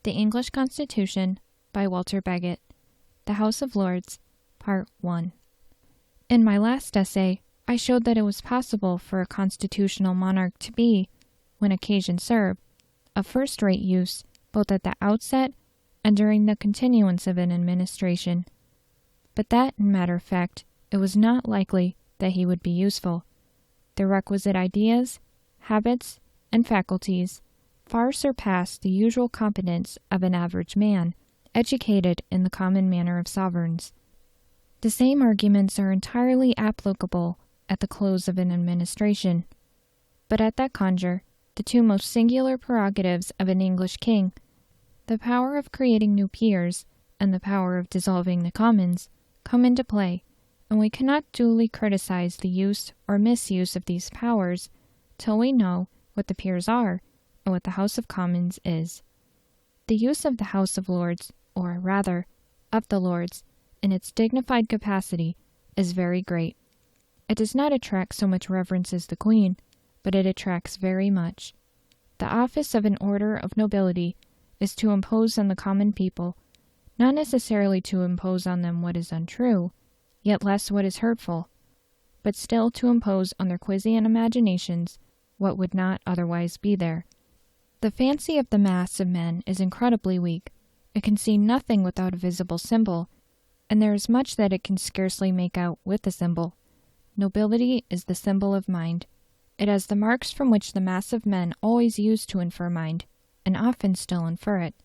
The English Constitution by Walter Bagehot. The House of Lords, Part 1. In my last essay, I showed that it was possible for a constitutional monarch to be, when occasion served, of first-rate use both at the outset and during the continuance of an administration, but that, in matter of fact, it was not likely that he would be useful. The requisite ideas, habits, and faculties far surpass the usual competence of an average man, educated in the common manner of sovereigns. The same arguments are entirely applicable at the close of an administration. But at that conjure, the two most singular prerogatives of an English king, the power of creating new peers and the power of dissolving the commons, come into play, and we cannot duly criticize the use or misuse of these powers till we know what the peers are and what the House of Commons is. The use of the House of Lords, or rather, of the Lords, in its dignified capacity, is very great. It does not attract so much reverence as the Queen, but it attracts very much. The office of an order of nobility is to impose on the common people, not necessarily to impose on them what is untrue, yet less what is hurtful, but still to impose on their quiescent imaginations what would not otherwise be there. The fancy of the mass of men is incredibly weak. It can see nothing without a visible symbol, and there is much that it can scarcely make out with the symbol. Nobility is the symbol of mind. It has the marks from which the mass of men always used to infer mind, and often still infer it.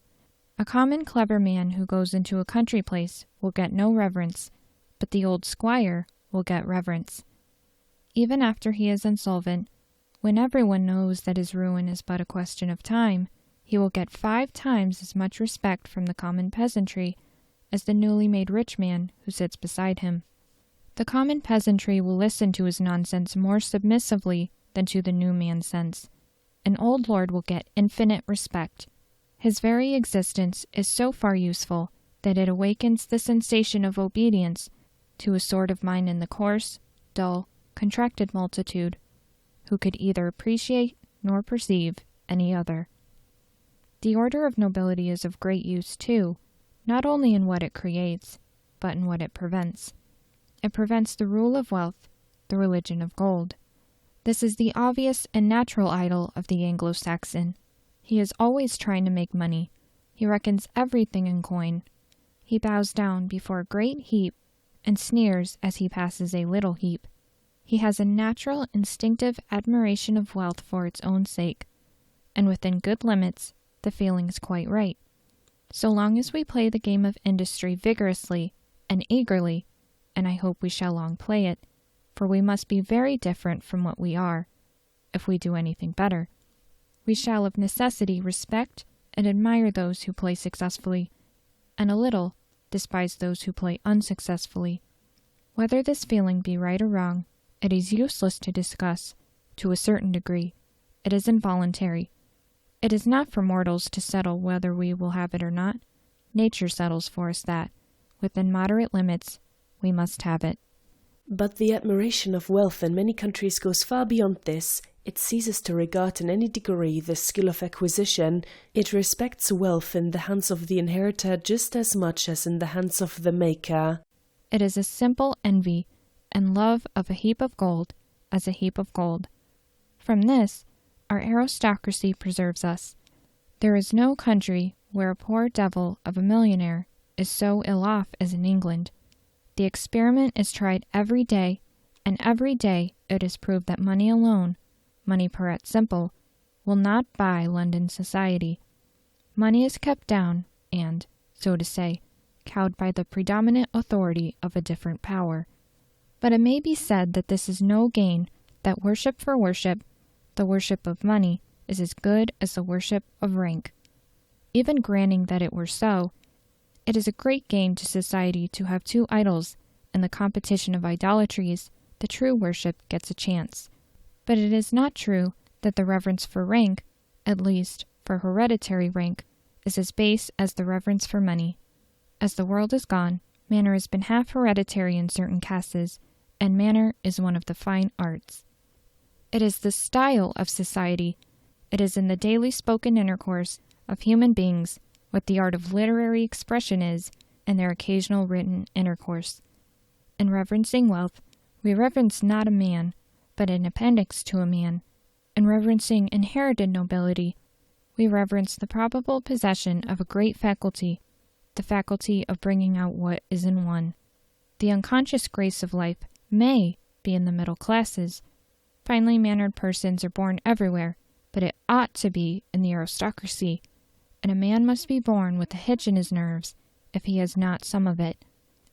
A common clever man who goes into a country place will get no reverence, but the old squire will get reverence. Even after he is insolvent, when everyone knows that his ruin is but a question of time, he will get 5 times as much respect from the common peasantry as the newly made rich man who sits beside him. The common peasantry will listen to his nonsense more submissively than to the new man's sense. An old lord will get infinite respect. His very existence is so far useful that it awakens the sensation of obedience to a sort of mind in the coarse, dull, contracted multitude, who could either appreciate nor perceive any other. The order of nobility is of great use, too, not only in what it creates, but in what it prevents. It prevents the rule of wealth, the religion of gold. This is the obvious and natural idol of the Anglo-Saxon. He is always trying to make money. He reckons everything in coin. He bows down before a great heap and sneers as he passes a little heap. He has a natural, instinctive admiration of wealth for its own sake, and within good limits, the feeling is quite right. So long as we play the game of industry vigorously and eagerly, and I hope we shall long play it, for we must be very different from what we are, if we do anything better, we shall of necessity respect and admire those who play successfully, and a little despise those who play unsuccessfully. Whether this feeling be right or wrong, it is useless to discuss. To a certain degree, it is involuntary. It is not for mortals to settle whether we will have it or not. Nature settles for us that, within moderate limits, we must have it. But the admiration of wealth in many countries goes far beyond this. It ceases to regard in any degree the skill of acquisition. It respects wealth in the hands of the inheritor just as much as in the hands of the maker. It is a simple envy and love of a heap of gold as a heap of gold. From this, our aristocracy preserves us. There is no country where a poor devil of a millionaire is so ill off as in England. The experiment is tried every day, and every day it is proved that money alone, money per et simple, will not buy London society. Money is kept down and, so to say, cowed by the predominant authority of a different power. But it may be said that this is no gain, that worship for worship, the worship of money, is as good as the worship of rank. Even granting that it were so, it is a great gain to society to have 2 idols. In the competition of idolatries, the true worship gets a chance. But it is not true that the reverence for rank, at least for hereditary rank, is as base as the reverence for money. As the world is gone, manner has been half hereditary in certain castes, and manner is one of the fine arts. It is the style of society. It is in the daily spoken intercourse of human beings what the art of literary expression is in their occasional written intercourse. In reverencing wealth, we reverence not a man, but an appendix to a man. In reverencing inherited nobility, we reverence the probable possession of a great faculty, the faculty of bringing out what is in one. The unconscious grace of life may be in the middle classes. Finely mannered persons are born everywhere, but it ought to be in the aristocracy, and a man must be born with a hitch in his nerves if he has not some of it.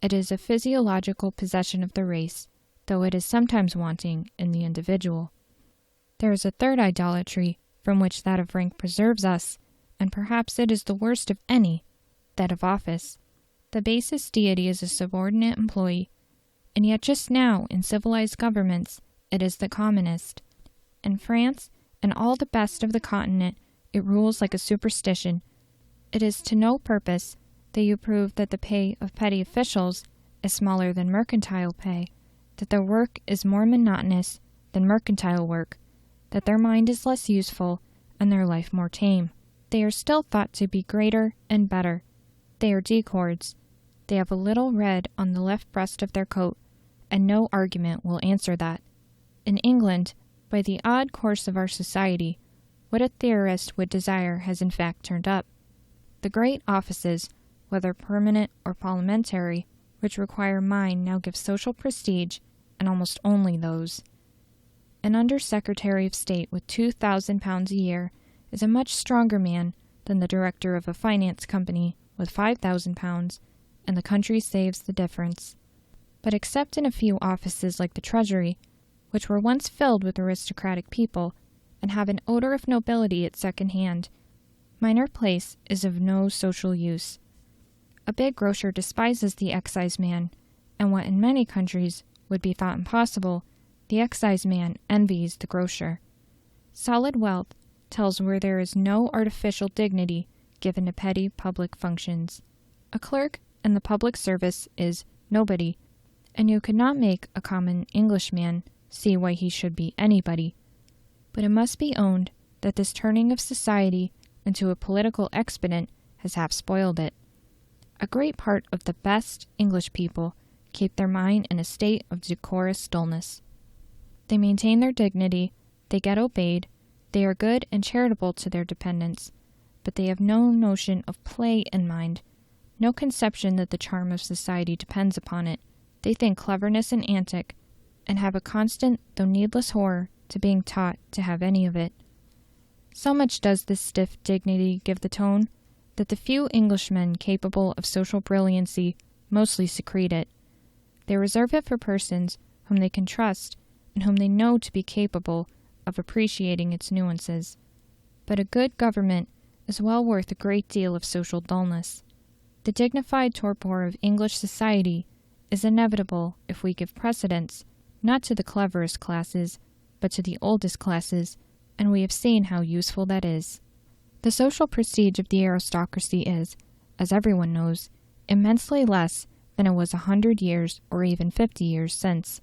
It is a physiological possession of the race, though it is sometimes wanting in the individual. There is a third idolatry from which that of rank preserves us, and perhaps it is the worst of any, that of office. The basest deity is a subordinate employee, and yet just now, in civilized governments, it is the commonest. In France, and all the best of the continent, it rules like a superstition. It is to no purpose that you prove that the pay of petty officials is smaller than mercantile pay, that their work is more monotonous than mercantile work, that their mind is less useful and their life more tame. They are still thought to be greater and better. They are decords. They have a little red on the left breast of their coat, and no argument will answer that. In England, by the odd course of our society, what a theorist would desire has in fact turned up. The great offices, whether permanent or parliamentary, which require mind now give social prestige, and almost only those. An Under-Secretary of State with £2,000 a year is a much stronger man than the director of a finance company with £5,000, and the country saves the difference. But except in a few offices like the Treasury, which were once filled with aristocratic people, and have an odor of nobility at second hand, minor place is of no social use. A big grocer despises the exciseman, and what in many countries would be thought impossible, the exciseman envies the grocer. Solid wealth tells where there is no artificial dignity given to petty public functions. A clerk in the public service is nobody, and you could not make a common Englishman see why he should be anybody. But it must be owned that this turning of society into a political expedient has half spoiled it. A great part of the best English people keep their mind in a state of decorous dullness. They maintain their dignity, they get obeyed, they are good and charitable to their dependents, but they have no notion of play in mind, no conception that the charm of society depends upon it. They think cleverness an antic, and have a constant, though needless horror to being taught to have any of it. So much does this stiff dignity give the tone, that the few Englishmen capable of social brilliancy mostly secrete it. They reserve it for persons whom they can trust, and whom they know to be capable of appreciating its nuances. But a good government is well worth a great deal of social dullness. The dignified torpor of English society is inevitable if we give precedence, not to the cleverest classes, but to the oldest classes, and we have seen how useful that is. The social prestige of the aristocracy is, as everyone knows, immensely less than it was 100 years or even 50 years since.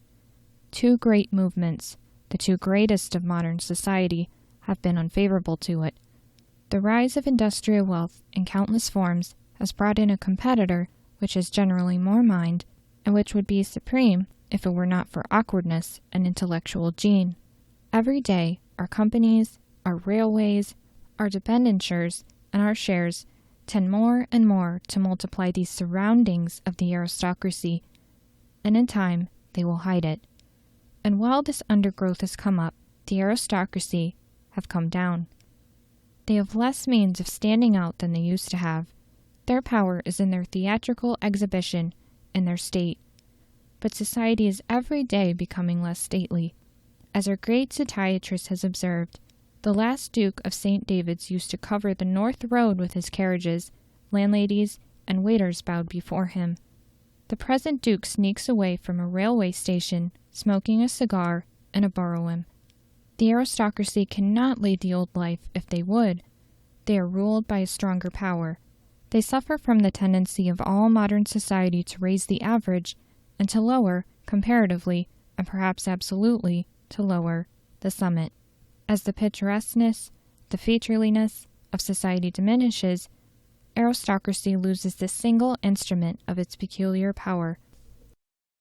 Two great movements, the two greatest of modern society, have been unfavorable to it. The rise of industrial wealth in countless forms has brought in a competitor which has generally more mind, and which would be supreme if it were not for awkwardness and intellectual gene. Every day, our companies, our railways, our debentures, and our shares tend more and more to multiply these surroundings of the aristocracy, and in time they will hide it. And while this undergrowth has come up, the aristocracy have come down. They have less means of standing out than they used to have. Their power is in their theatrical exhibition and their state. But society is every day becoming less stately. As our great satiatrist has observed, the last Duke of St. David's used to cover the North Road with his carriages, landladies and waiters bowed before him. The present Duke sneaks away from a railway station, smoking a cigar and a brougham. The aristocracy cannot lead the old life if they would. They are ruled by a stronger power. They suffer from the tendency of all modern society to raise the average and to lower, comparatively, and perhaps absolutely, to lower the summit. As the picturesqueness, the featureliness of society diminishes, aristocracy loses this single instrument of its peculiar power.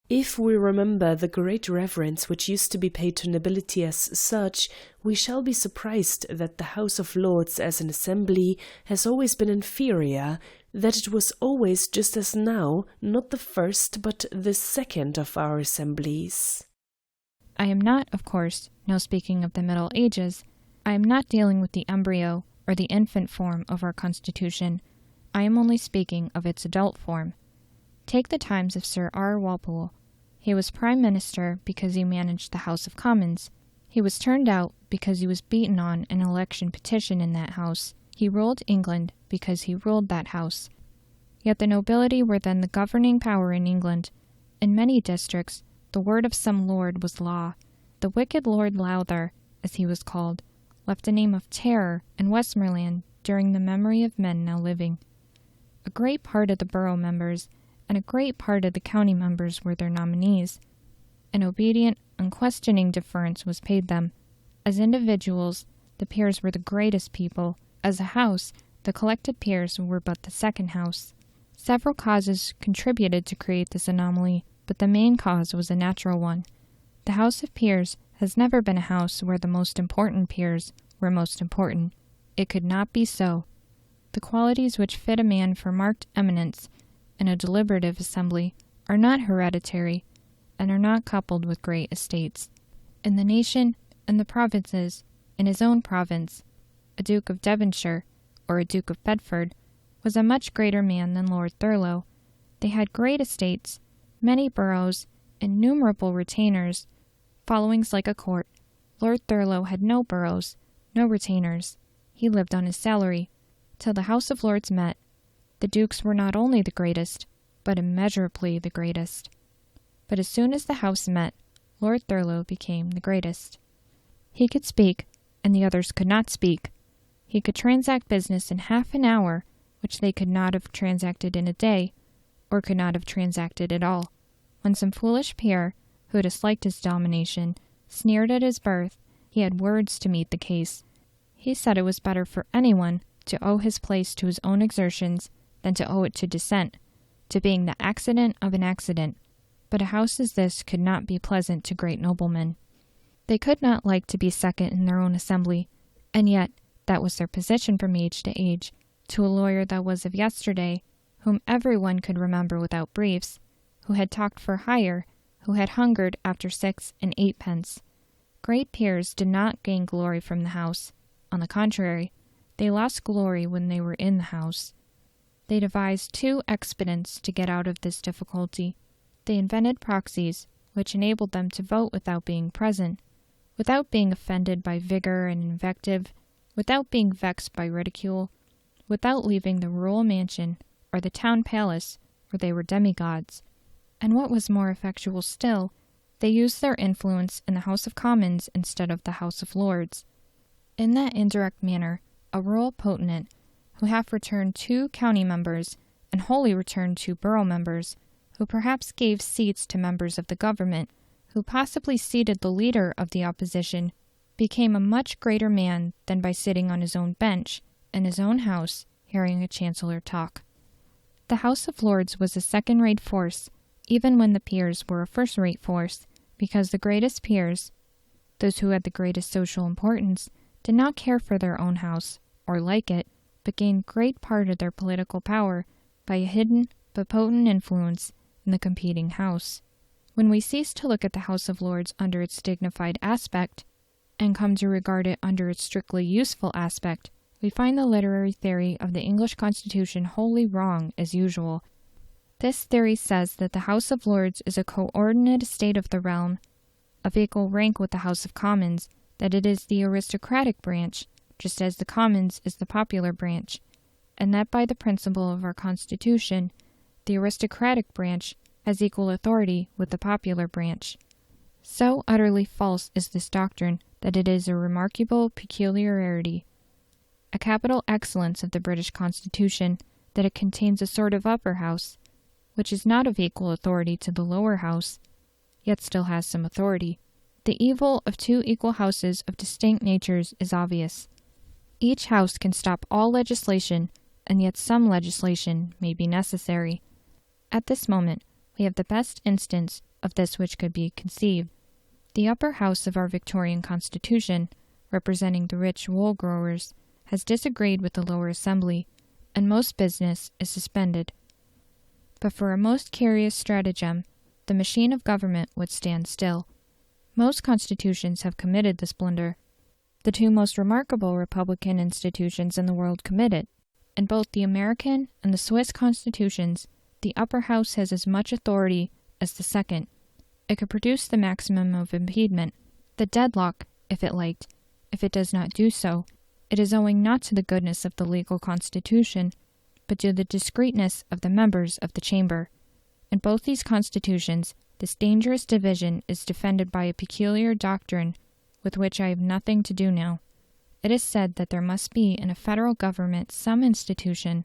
If we remember the great reverence which used to be paid to nobility as such, we shall be surprised that the House of Lords as an assembly has always been inferior, that it was always, just as now, not the first but the second of our assemblies. I am not, of course, now speaking of the Middle Ages. I am not dealing with the embryo or the infant form of our Constitution. I am only speaking of its adult form. Take the times of Sir R. Walpole. He was Prime Minister because he managed the House of Commons. He was turned out because he was beaten on an election petition in that House. He ruled England because he ruled that House. Yet the nobility were then the governing power in England. In many districts, the word of some lord was law. The wicked Lord Lowther, as he was called, left a name of terror in Westmoreland during the memory of men now living. A great part of the borough members and a great part of the county members were their nominees. An obedient, unquestioning deference was paid them. As individuals, the peers were the greatest people. As a house, the collected peers were but the second house. Several causes contributed to create this anomaly, but the main cause was a natural one. The House of Peers has never been a house where the most important peers were most important. It could not be so. The qualities which fit a man for marked eminence in a deliberative assembly are not hereditary and are not coupled with great estates. In the nation and the provinces, in his own province, a Duke of Devonshire or a Duke of Bedford was a much greater man than Lord Thurlow. They had great estates, many boroughs, innumerable retainers, followings like a court. Lord Thurlow had no boroughs, no retainers. He lived on his salary. Till the House of Lords met, the dukes were not only the greatest, but immeasurably the greatest. But as soon as the House met, Lord Thurlow became the greatest. He could speak, and the others could not speak. He could transact business in half an hour, which they could not have transacted in a day, or could not have transacted at all. When some foolish peer, who disliked his domination, sneered at his birth, he had words to meet the case. He said it was better for anyone to owe his place to his own exertions than to owe it to descent, to being the accident of an accident. But a house as this could not be pleasant to great noblemen. They could not like to be second in their own assembly, and yet that was their position from age to age, to a lawyer that was of yesterday, whom everyone could remember without briefs, who had talked for hire, who had hungered after 6 and 8 pence. Great peers did not gain glory from the House. On the contrary, they lost glory when they were in the House. They devised 2 expedients to get out of this difficulty. They invented proxies, which enabled them to vote without being present, without being offended by vigor and invective, without being vexed by ridicule, without leaving the rural mansion or the town palace where they were demigods. And what was more effectual still, they used their influence in the House of Commons instead of the House of Lords. In that indirect manner, a rural potentate, who half returned 2 county members and wholly returned 2 borough members, who perhaps gave seats to members of the government, who possibly seated the leader of the opposition, became a much greater man than by sitting on his own bench in his own house hearing a chancellor talk. The House of Lords was a second-rate force, even when the peers were a first-rate force, because the greatest peers, those who had the greatest social importance, did not care for their own house, or like it, but gained great part of their political power by a hidden but potent influence in the competing house. When we cease to look at the House of Lords under its dignified aspect, and come to regard it under its strictly useful aspect, we find the literary theory of the English Constitution wholly wrong as usual. This theory says that the House of Lords is a coordinate estate of the realm, of equal rank with the House of Commons, that it is the aristocratic branch, just as the Commons is the popular branch, and that by the principle of our Constitution, the aristocratic branch has equal authority with the popular branch. So utterly false is this doctrine that it is a remarkable peculiarity, a capital excellence of the British Constitution, that it contains a sort of upper house, which is not of equal authority to the lower house, yet still has some authority. The evil of 2 equal houses of distinct natures is obvious. Each house can stop all legislation and yet some legislation may be necessary. At this moment, we have the best instance of this which could be conceived. The upper house of our Victorian Constitution, representing the rich wool growers, has disagreed with the lower assembly, and most business is suspended. But for a most curious stratagem, the machine of government would stand still. Most constitutions have committed this blunder. The two most remarkable republican institutions in the world commit it. In both the American and the Swiss constitutions, the upper house has as much authority as the second. It could produce the maximum of impediment, the deadlock, if it liked. If it does not do so, it is owing not to the goodness of the legal constitution, but to the discreetness of the members of the chamber. In both these constitutions, this dangerous division is defended by a peculiar doctrine with which I have nothing to do now. It is said that there must be in a federal government some institution,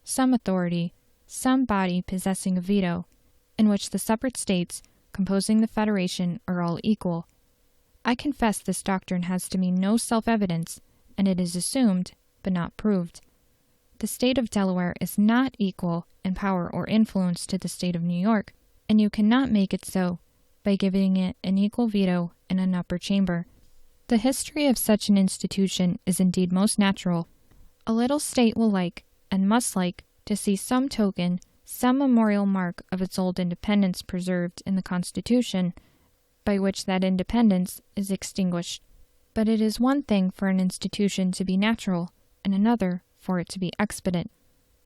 some authority, some body possessing a veto, in which the separate states composing the federation are all equal. I confess this doctrine has to me no self-evidence, and it is assumed, but not proved. The state of Delaware is not equal in power or influence to the state of New York, and you cannot make it so by giving it an equal veto in an upper chamber. The history of such an institution is indeed most natural. A little state will like, and must like, to see some token, some memorial mark of its old independence preserved in the Constitution, by which that independence is extinguished. But it is one thing for an institution to be natural, and another for it to be expedient.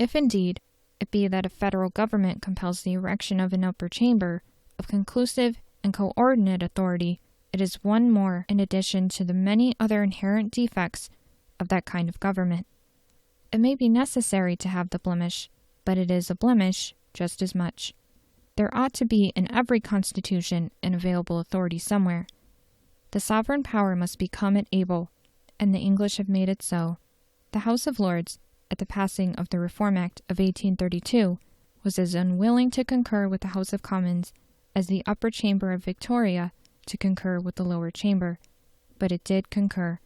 If indeed it be that a federal government compels the erection of an upper chamber of conclusive and coordinate authority, it is one more in addition to the many other inherent defects of that kind of government. It may be necessary to have the blemish, but it is a blemish just as much. There ought to be in every constitution an available authority somewhere. The sovereign power must become it able, and the English have made it so. The House of Lords, at the passing of the Reform Act of 1832, was as unwilling to concur with the House of Commons as the upper chamber of Victoria to concur with the lower chamber, but it did concur.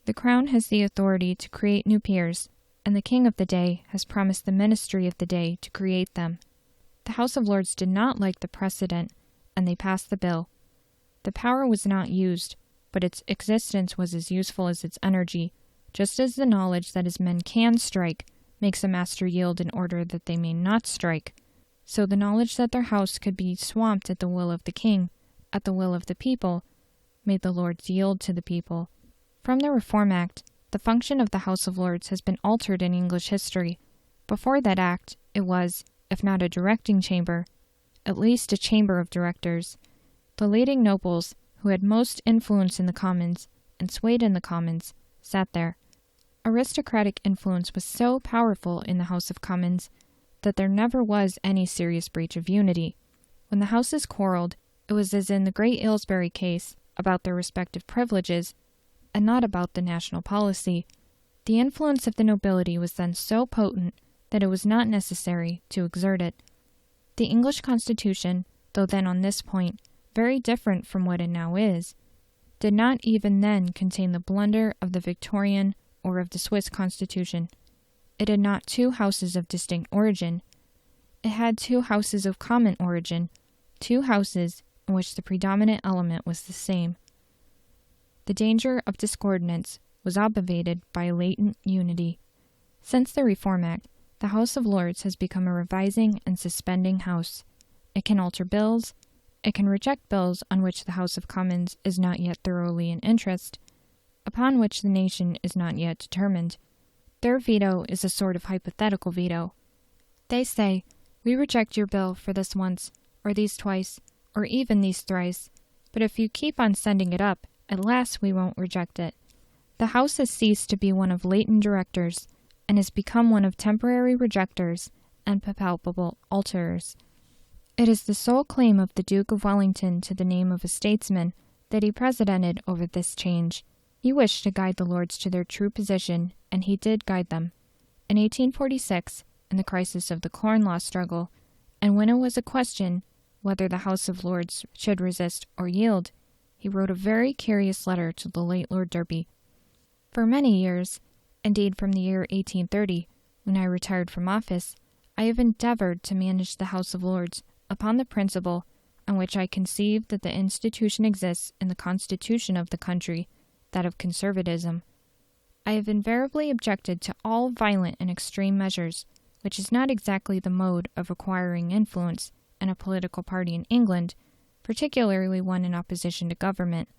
The Crown has the authority to create new peers, and the King of the day has promised the ministry of the day to create them. The House of Lords did not like the precedent, and they passed the bill. The power was not used, but its existence was as useful as its energy, just as the knowledge that as men can strike makes a master yield in order that they may not strike. So the knowledge that their house could be swamped at the will of the king, at the will of the people, made the Lords yield to the people. From the Reform Act, the function of the House of Lords has been altered in English history. Before that act, it was, if not a directing chamber, at least a chamber of directors. The leading nobles, who had most influence in the Commons, and swayed in the Commons, sat there. Aristocratic influence was so powerful in the House of Commons that there never was any serious breach of unity. When the houses quarreled, it was as in the great Aylesbury case, about their respective privileges, and not about the national policy. The influence of the nobility was then so potent that it was not necessary to exert it. The English Constitution, though then on this point very different from what it now is, did not even then contain the blunder of the Victorian or of the Swiss Constitution. It had not two houses of distinct origin. It had two houses of common origin, two houses in which the predominant element was the same. The danger of discordance was obviated by a latent unity. Since the Reform Act, the House of Lords has become a revising and suspending house. It can alter bills. It can reject bills on which the House of Commons is not yet thoroughly in interest, upon which the nation is not yet determined. Their veto is a sort of hypothetical veto. They say, "We reject your bill for this once, or these twice, or even these thrice, but if you keep on sending it up, at last we won't reject it." The House has ceased to be one of latent directors, and has become one of temporary rejectors and palpable alterers. It is the sole claim of the Duke of Wellington to the name of a statesman that he presided over this change. He wished to guide the Lords to their true position, and he did guide them. In 1846, in the crisis of the Corn Law struggle, and when it was a question whether the House of Lords should resist or yield, he wrote a very curious letter to the late Lord Derby. For many years, indeed from the year 1830, when I retired from office, I have endeavored to manage the House of Lords upon the principle on which I conceive that the institution exists in the constitution of the country, that of conservatism. I have invariably objected to all violent and extreme measures, which is not exactly the mode of acquiring influence in a political party in England, particularly one in opposition to government.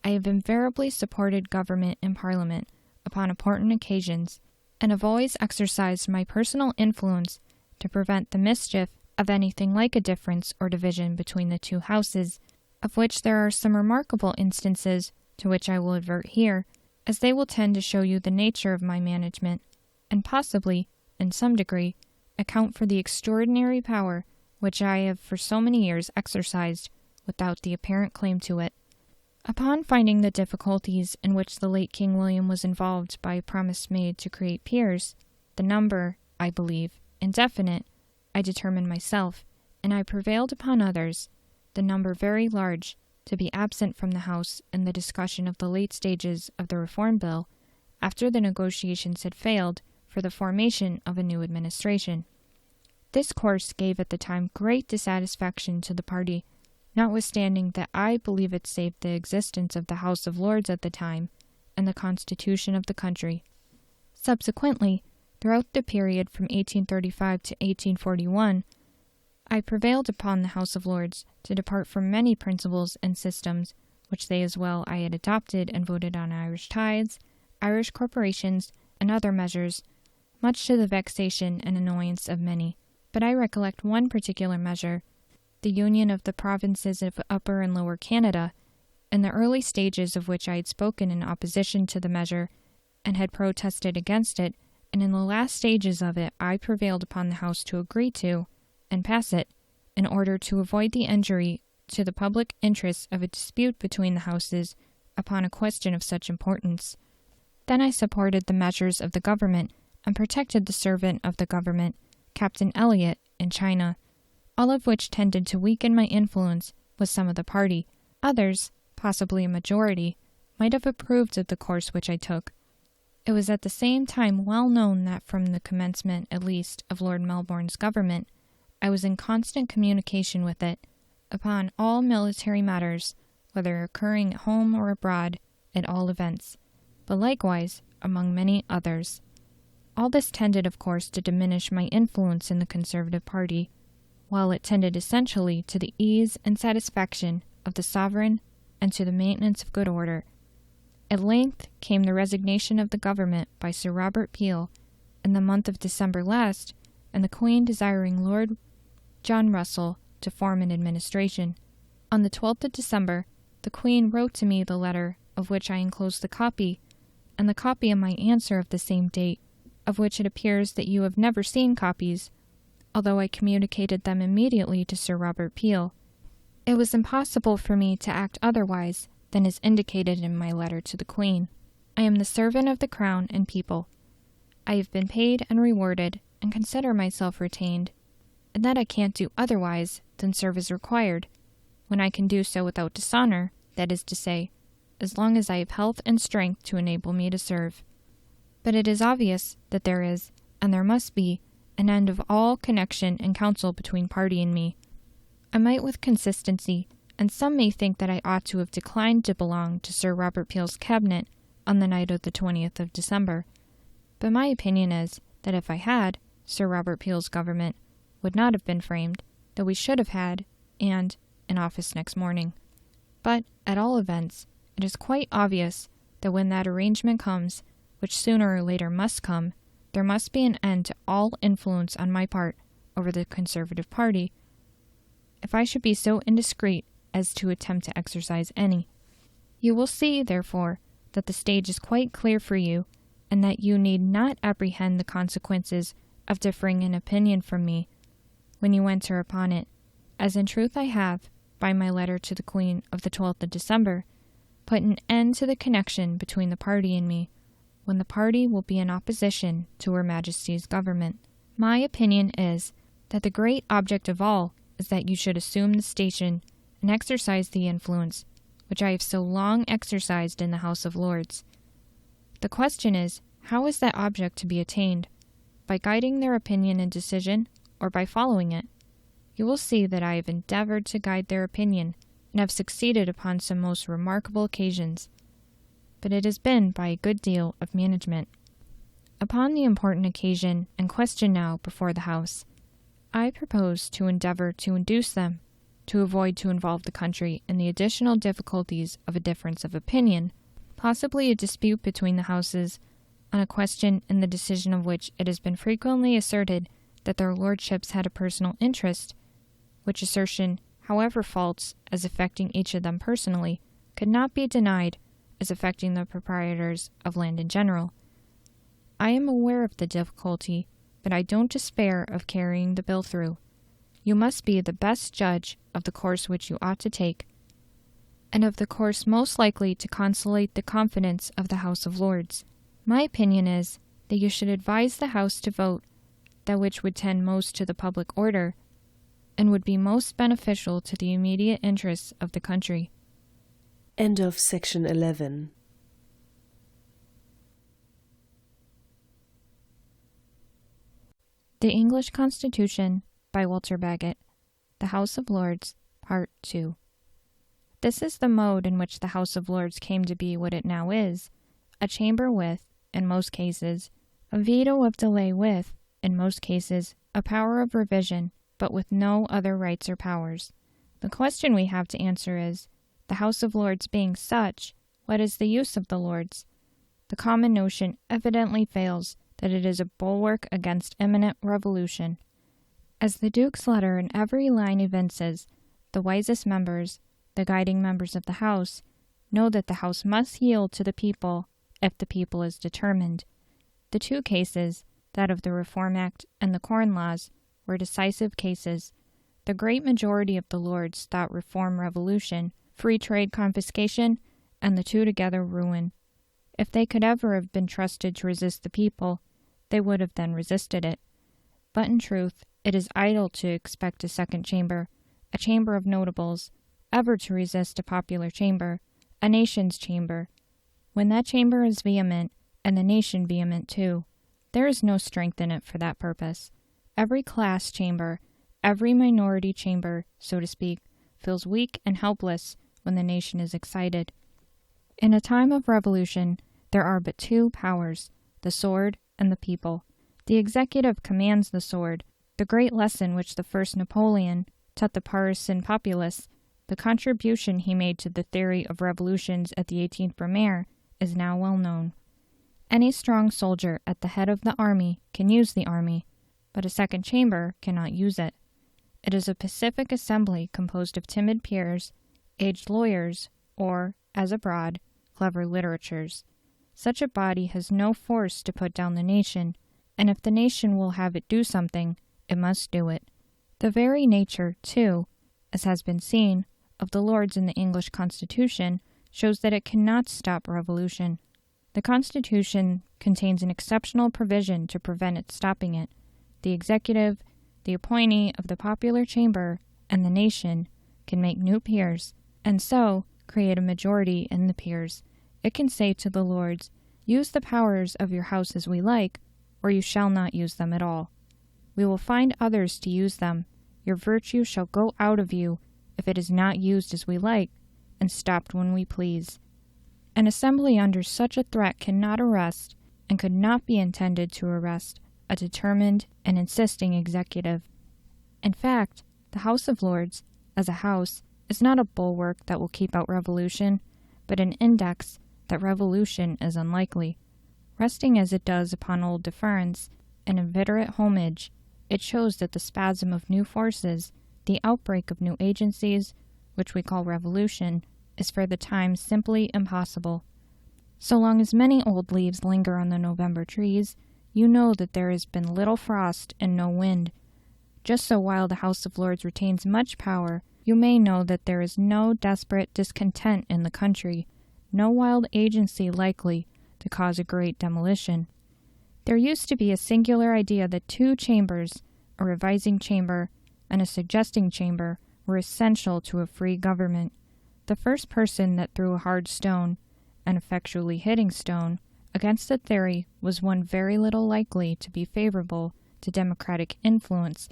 I have invariably supported government in Parliament upon important occasions, and have always exercised my personal influence to prevent the mischief of anything like a difference or division between the two houses, of which there are some remarkable instances to which I will advert here, as they will tend to show you the nature of my management, and possibly, in some degree, account for the extraordinary power which I have for so many years exercised without the apparent claim to it. Upon finding the difficulties in which the late King William was involved by a promise made to create peers, the number, I believe, indefinite, I determined myself, and I prevailed upon others, the number very large, to be absent from the House in the discussion of the late stages of the Reform Bill, after the negotiations had failed for the formation of a new administration. This course gave at the time great dissatisfaction to the party, notwithstanding that I believe it saved the existence of the House of Lords at the time and the constitution of the country. Subsequently, throughout the period from 1835 to 1841, I prevailed upon the House of Lords to depart from many principles and systems which they as well I had adopted and voted on Irish tithes, Irish corporations, and other measures, much to the vexation and annoyance of many. But I recollect one particular measure, the union of the provinces of Upper and Lower Canada, in the early stages of which I had spoken in opposition to the measure and had protested against it, and in the last stages of it I prevailed upon the House to agree to and pass it, in order to avoid the injury to the public interests of a dispute between the Houses upon a question of such importance. Then I supported the measures of the government and protected the servant of the government, Captain Elliot, in China, all of which tended to weaken my influence with some of the party. Others, possibly a majority, might have approved of the course which I took. It was at the same time well known that from the commencement, at least, of Lord Melbourne's government, I was in constant communication with it, upon all military matters, whether occurring at home or abroad, at all events, but likewise among many others. All this tended, of course, to diminish my influence in the Conservative party, while it tended essentially to the ease and satisfaction of the sovereign and to the maintenance of good order. At length came the resignation of the government by Sir Robert Peel in the month of December last, and the Queen desiring Lord John Russell to form an administration. On the 12th of December, the Queen wrote to me the letter of which I enclosed the copy, and the copy of my answer of the same date, of which it appears that you have never seen copies, although I communicated them immediately to Sir Robert Peel. It was impossible for me to act otherwise than is indicated in my letter to the Queen. I am the servant of the Crown and people. I have been paid and rewarded, and consider myself retained, and that I can't do otherwise than serve as required, when I can do so without dishonor, that is to say, as long as I have health and strength to enable me to serve. But it is obvious that there is, and there must be, an end of all connection and counsel between party and me. I might with consistency, and some may think that I ought to have declined to belong to Sir Robert Peel's cabinet on the night of the 20th of December, but my opinion is that if I had, Sir Robert Peel's government would not have been framed, though we should have had, and in office next morning. But, at all events, it is quite obvious that when that arrangement comes, which sooner or later must come, there must be an end to all influence on my part over the Conservative party, if I should be so indiscreet as to attempt to exercise any. You will see, therefore, that the stage is quite clear for you, and that you need not apprehend the consequences of differing in opinion from me when you enter upon it, as in truth I have, by my letter to the Queen of the 12th of December, put an end to the connection between the party and me, when the party will be in opposition to Her Majesty's government. My opinion is that the great object of all is that you should assume the station and exercise the influence which I have so long exercised in the House of Lords. The question is, how is that object to be attained? by guiding their opinion and decision, or by following it. You will see that I have endeavored to guide their opinion, and have succeeded upon some most remarkable occasions, but it has been by a good deal of management. Upon the important occasion and question now before the House, I propose to endeavor to induce them to avoid to involve the country in the additional difficulties of a difference of opinion, possibly a dispute between the Houses, on a question in the decision of which it has been frequently asserted that their lordships had a personal interest, which assertion, however false as affecting each of them personally, could not be denied as affecting the proprietors of land in general. I am aware of the difficulty, but I don't despair of carrying the bill through. You must be the best judge of the course which you ought to take, and of the course most likely to consolate the confidence of the House of Lords. My opinion is that you should advise the House to vote that which would tend most to the public order, and would be most beneficial to the immediate interests of the country. End of section 11. The English Constitution by Walter Bagehot, The House of Lords, Part 2. This is the mode in which the House of Lords came to be what it now is, a chamber with, in most cases, a veto of delay with, in most cases, a power of revision, but with no other rights or powers. The question we have to answer is, the House of Lords being such, what is the use of the Lords? The common notion evidently fails that it is a bulwark against imminent revolution. As the Duke's letter in every line evinces, the wisest members, the guiding members of the House, know that the House must yield to the people if the people is determined. The two cases, that of the Reform Act and the Corn Laws, were decisive cases. The great majority of the Lords thought reform revolution, free trade confiscation, and the two together ruin. If they could ever have been trusted to resist the people, they would have then resisted it. But in truth, it is idle to expect a second chamber, a chamber of notables, ever to resist a popular chamber, a nation's chamber. When that chamber is vehement, and the nation vehement too, there is no strength in it for that purpose. Every class chamber, every minority chamber, so to speak, feels weak and helpless when the nation is excited. In a time of revolution, there are but two powers, the sword and the people. The executive commands the sword, the great lesson which the first Napoleon taught the partisan populace, the contribution he made to the theory of revolutions at the 18th Brumaire, is now well known. Any strong soldier at the head of the army can use the army, but a second chamber cannot use it. It is a pacific assembly composed of timid peers, aged lawyers, or, as abroad, clever literateurs. Such a body has no force to put down the nation, and if the nation will have it do something, it must do it. The very nature, too, as has been seen, of the Lords in the English Constitution shows that it cannot stop revolution. The Constitution contains an exceptional provision to prevent its stopping it. The executive, the appointee of the popular chamber, and the nation can make new peers, and so create a majority in the peers. It can say to the Lords, use the powers of your house as we like, or you shall not use them at all. We will find others to use them. Your virtue shall go out of you if it is not used as we like, and stopped when we please. An assembly under such a threat cannot arrest, and could not be intended to arrest, a determined and insisting executive. In fact, the House of Lords, as a house, is not a bulwark that will keep out revolution, but an index that revolution is unlikely. Resting as it does upon old deference and inveterate homage, it shows that the spasm of new forces, the outbreak of new agencies, which we call revolution, is for the time simply impossible. So long as many old leaves linger on the November trees, you know that there has been little frost and no wind. Just so while the House of Lords retains much power, you may know that there is no desperate discontent in the country, no wild agency likely to cause a great demolition. There used to be a singular idea that two chambers, a revising chamber and a suggesting chamber, were essential to a free government. The first person that threw a hard stone, an effectually hitting stone, against the theory was one very little likely to be favorable to democratic influence,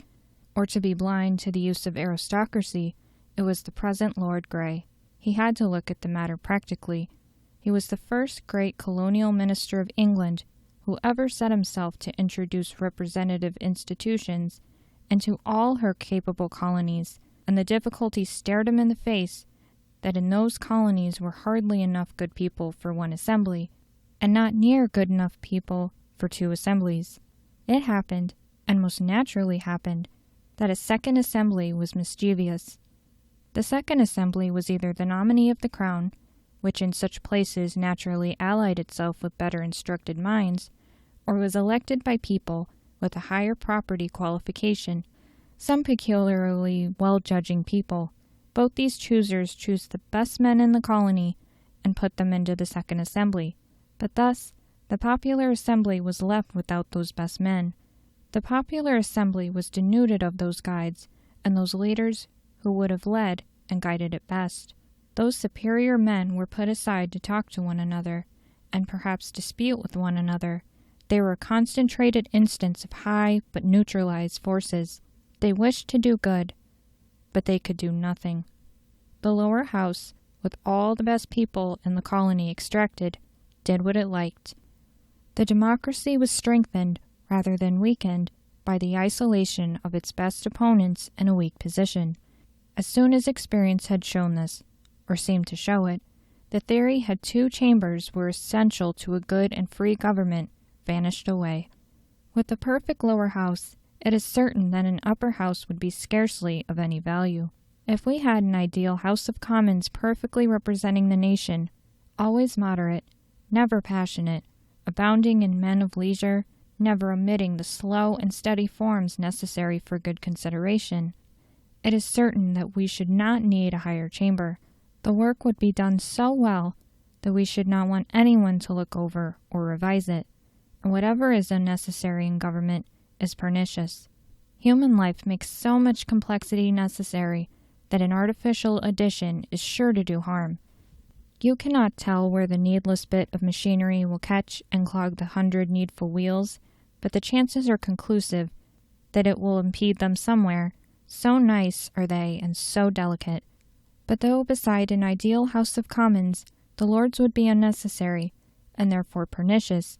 or to be blind to the use of aristocracy. It was the present Lord Grey. He had to look at the matter practically. He was the first great colonial minister of England who ever set himself to introduce representative institutions into all her capable colonies, and the difficulty stared him in the face that in those colonies were hardly enough good people for one assembly, and not near good enough people for two assemblies. It happened, and most naturally happened, that a second assembly was mischievous. The second assembly was either the nominee of the crown, which in such places naturally allied itself with better instructed minds, or was elected by people with a higher property qualification, some peculiarly well-judging people. Both these choosers choose the best men in the colony and put them into the second assembly, but thus the popular assembly was left without those best men. The popular assembly was denuded of those guides and those leaders who would have led and guided it best. Those superior men were put aside to talk to one another, and perhaps dispute with one another. They were a concentrated instance of high but neutralized forces. They wished to do good, but they could do nothing. The lower house, with all the best people in the colony extracted, did what it liked. The democracy was strengthened rather than weakened by the isolation of its best opponents in a weak position. As soon as experience had shown this, or seemed to show it, the theory that two chambers were essential to a good and free government vanished away. With the perfect lower house, it is certain that an upper house would be scarcely of any value. If we had an ideal House of Commons perfectly representing the nation, always moderate, never passionate, abounding in men of leisure, never omitting the slow and steady forms necessary for good consideration, it is certain that we should not need a higher chamber. The work would be done so well that we should not want anyone to look over or revise it, and whatever is unnecessary in government is pernicious. Human life makes so much complexity necessary that an artificial addition is sure to do harm. You cannot tell where the needless bit of machinery will catch and clog the 100 needful wheels, but the chances are conclusive that it will impede them somewhere, so nice are they and so delicate. But though beside an ideal House of Commons the Lords would be unnecessary, and therefore pernicious,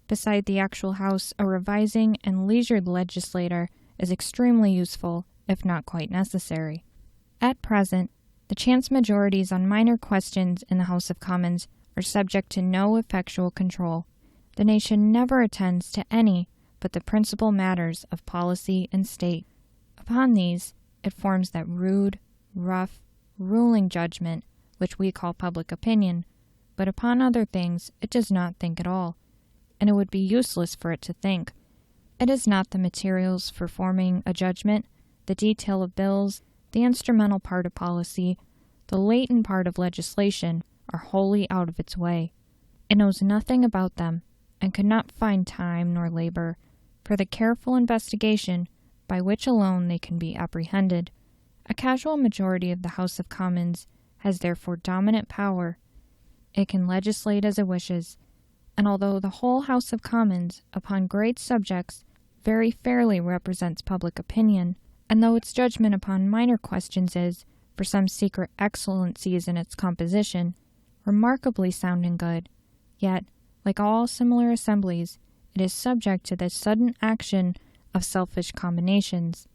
beside the actual House a revising and leisured legislator is extremely useful, if not quite necessary. At present, the chance majorities on minor questions in the House of Commons are subject to no effectual control. The nation never attends to any but the principal matters of policy and state. Upon these, it forms that rude, rough, ruling judgment which we call public opinion, but upon other things it does not think at all, and it would be useless for it to think. It is not the materials for forming a judgment, the detail of bills, the instrumental part of policy, the latent part of legislation are wholly out of its way. It knows nothing about them, and could not find time nor labor for the careful investigation by which alone they can be apprehended. A casual majority of the House of Commons has therefore dominant power. It can legislate as it wishes, and although the whole House of Commons, upon great subjects, very fairly represents public opinion, and though its judgment upon minor questions is, for some secret excellencies in its composition, remarkably sound and good, yet, like all similar assemblies, it is subject to the sudden action of selfish combinations.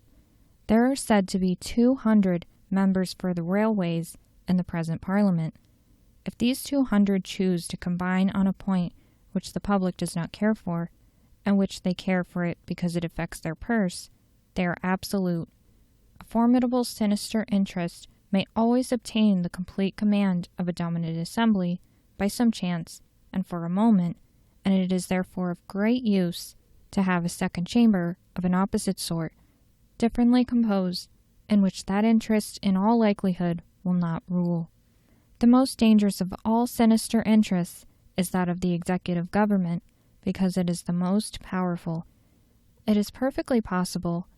There are said to be 200 members for the railways in the present Parliament. If these 200 choose to combine on a point which the public does not care for, and which they care for it because it affects their purse, they are absolute. A formidable sinister interest may always obtain the complete command of a dominant assembly by some chance and for a moment, and it is therefore of great use to have a second chamber of an opposite sort, differently composed, in which that interest in all likelihood will not rule. The most dangerous of all sinister interests is that of the executive government, because it is the most powerful. It is perfectly possible,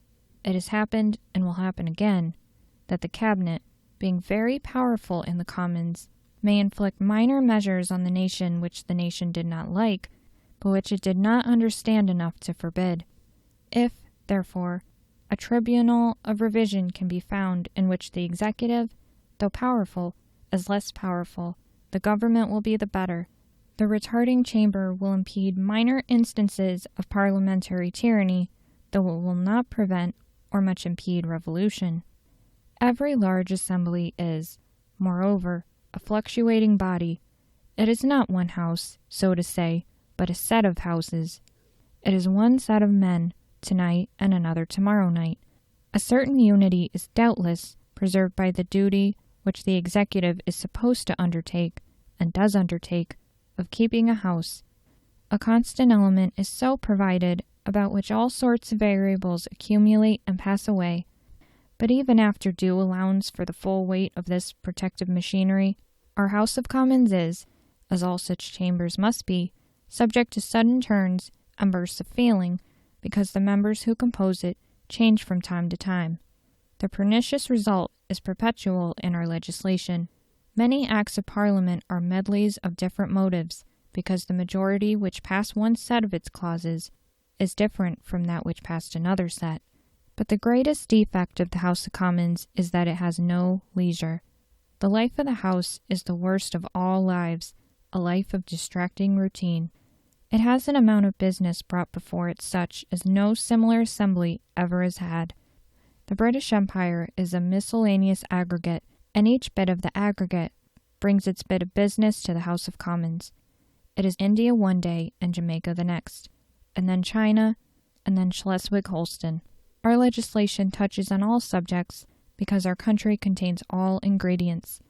it has happened and will happen again, that the cabinet, being very powerful in the Commons, may inflict minor measures on the nation which the nation did not like, but which it did not understand enough to forbid. If, therefore, a tribunal of revision can be found in which the executive, though powerful, is less powerful, the government will be the better. The retarding chamber will impede minor instances of parliamentary tyranny, though it will not prevent or much impede revolution. Every large assembly is, moreover, a fluctuating body. It is not one house, so to say, but a set of houses. It is one set of men tonight and another tomorrow night. A certain unity is doubtless preserved by the duty which the executive is supposed to undertake, and does undertake, of keeping a house. A constant element is so provided about which all sorts of variables accumulate and pass away. But even after due allowance for the full weight of this protective machinery, our House of Commons is, as all such chambers must be, subject to sudden turns and bursts of feeling, because the members who compose it change from time to time. The pernicious result is perpetual in our legislation. Many acts of Parliament are medleys of different motives, because the majority which passed one set of its clauses is different from that which passed another set. But the greatest defect of the House of Commons is that it has no leisure. The life of the House is the worst of all lives, a life of distracting routine. It has an amount of business brought before it such as no similar assembly ever has had. The British Empire is a miscellaneous aggregate, and each bit of the aggregate brings its bit of business to the House of Commons. It is India one day and Jamaica the next, and then China, and then Schleswig-Holstein. Our legislation touches on all subjects because our country contains all ingredients.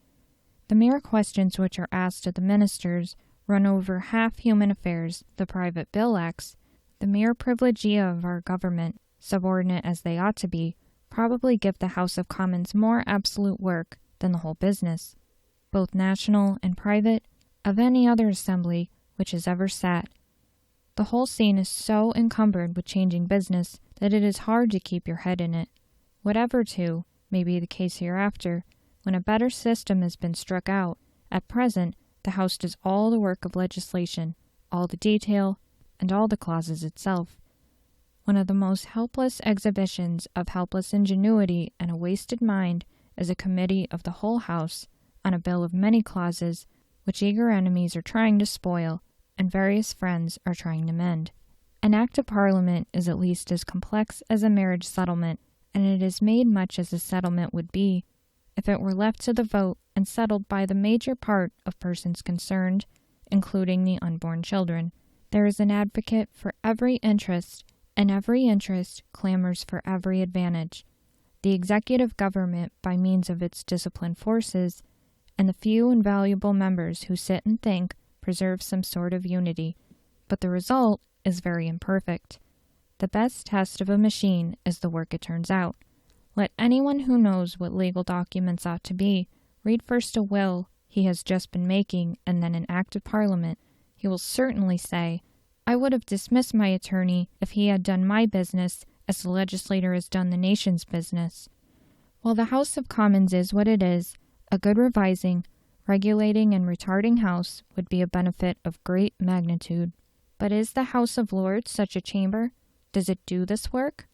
The mere questions which are asked of the ministers run over half human affairs, the private bill acts. The mere privilegia of our government, subordinate as they ought to be, probably give the House of Commons more absolute work than the whole business, both national and private, of any other assembly which has ever sat. The whole scene is so encumbered with changing business that it is hard to keep your head in it. Whatever, too, may be the case hereafter, when a better system has been struck out, at present the House does all the work of legislation, all the detail, and all the clauses itself. One of the most helpless exhibitions of helpless ingenuity and a wasted mind is a committee of the whole House on a bill of many clauses which eager enemies are trying to spoil and various friends are trying to mend. An Act of Parliament is at least as complex as a marriage settlement, and it is made much as a settlement would be if it were left to the vote and settled by the major part of persons concerned, including the unborn children. There is an advocate for every interest, and every interest clamors for every advantage. The executive government, by means of its disciplined forces, and the few invaluable members who sit and think, preserves some sort of unity, but the result is very imperfect. The best test of a machine is the work it turns out. Let anyone who knows what legal documents ought to be read first a will he has just been making and then an Act of Parliament. He will certainly say, I would have dismissed my attorney if he had done my business as the legislator has done the nation's business. While the House of Commons is what it is, a good revising, regulating, and retarding House would be a benefit of great magnitude. But is the House of Lords such a chamber? Does it do this work?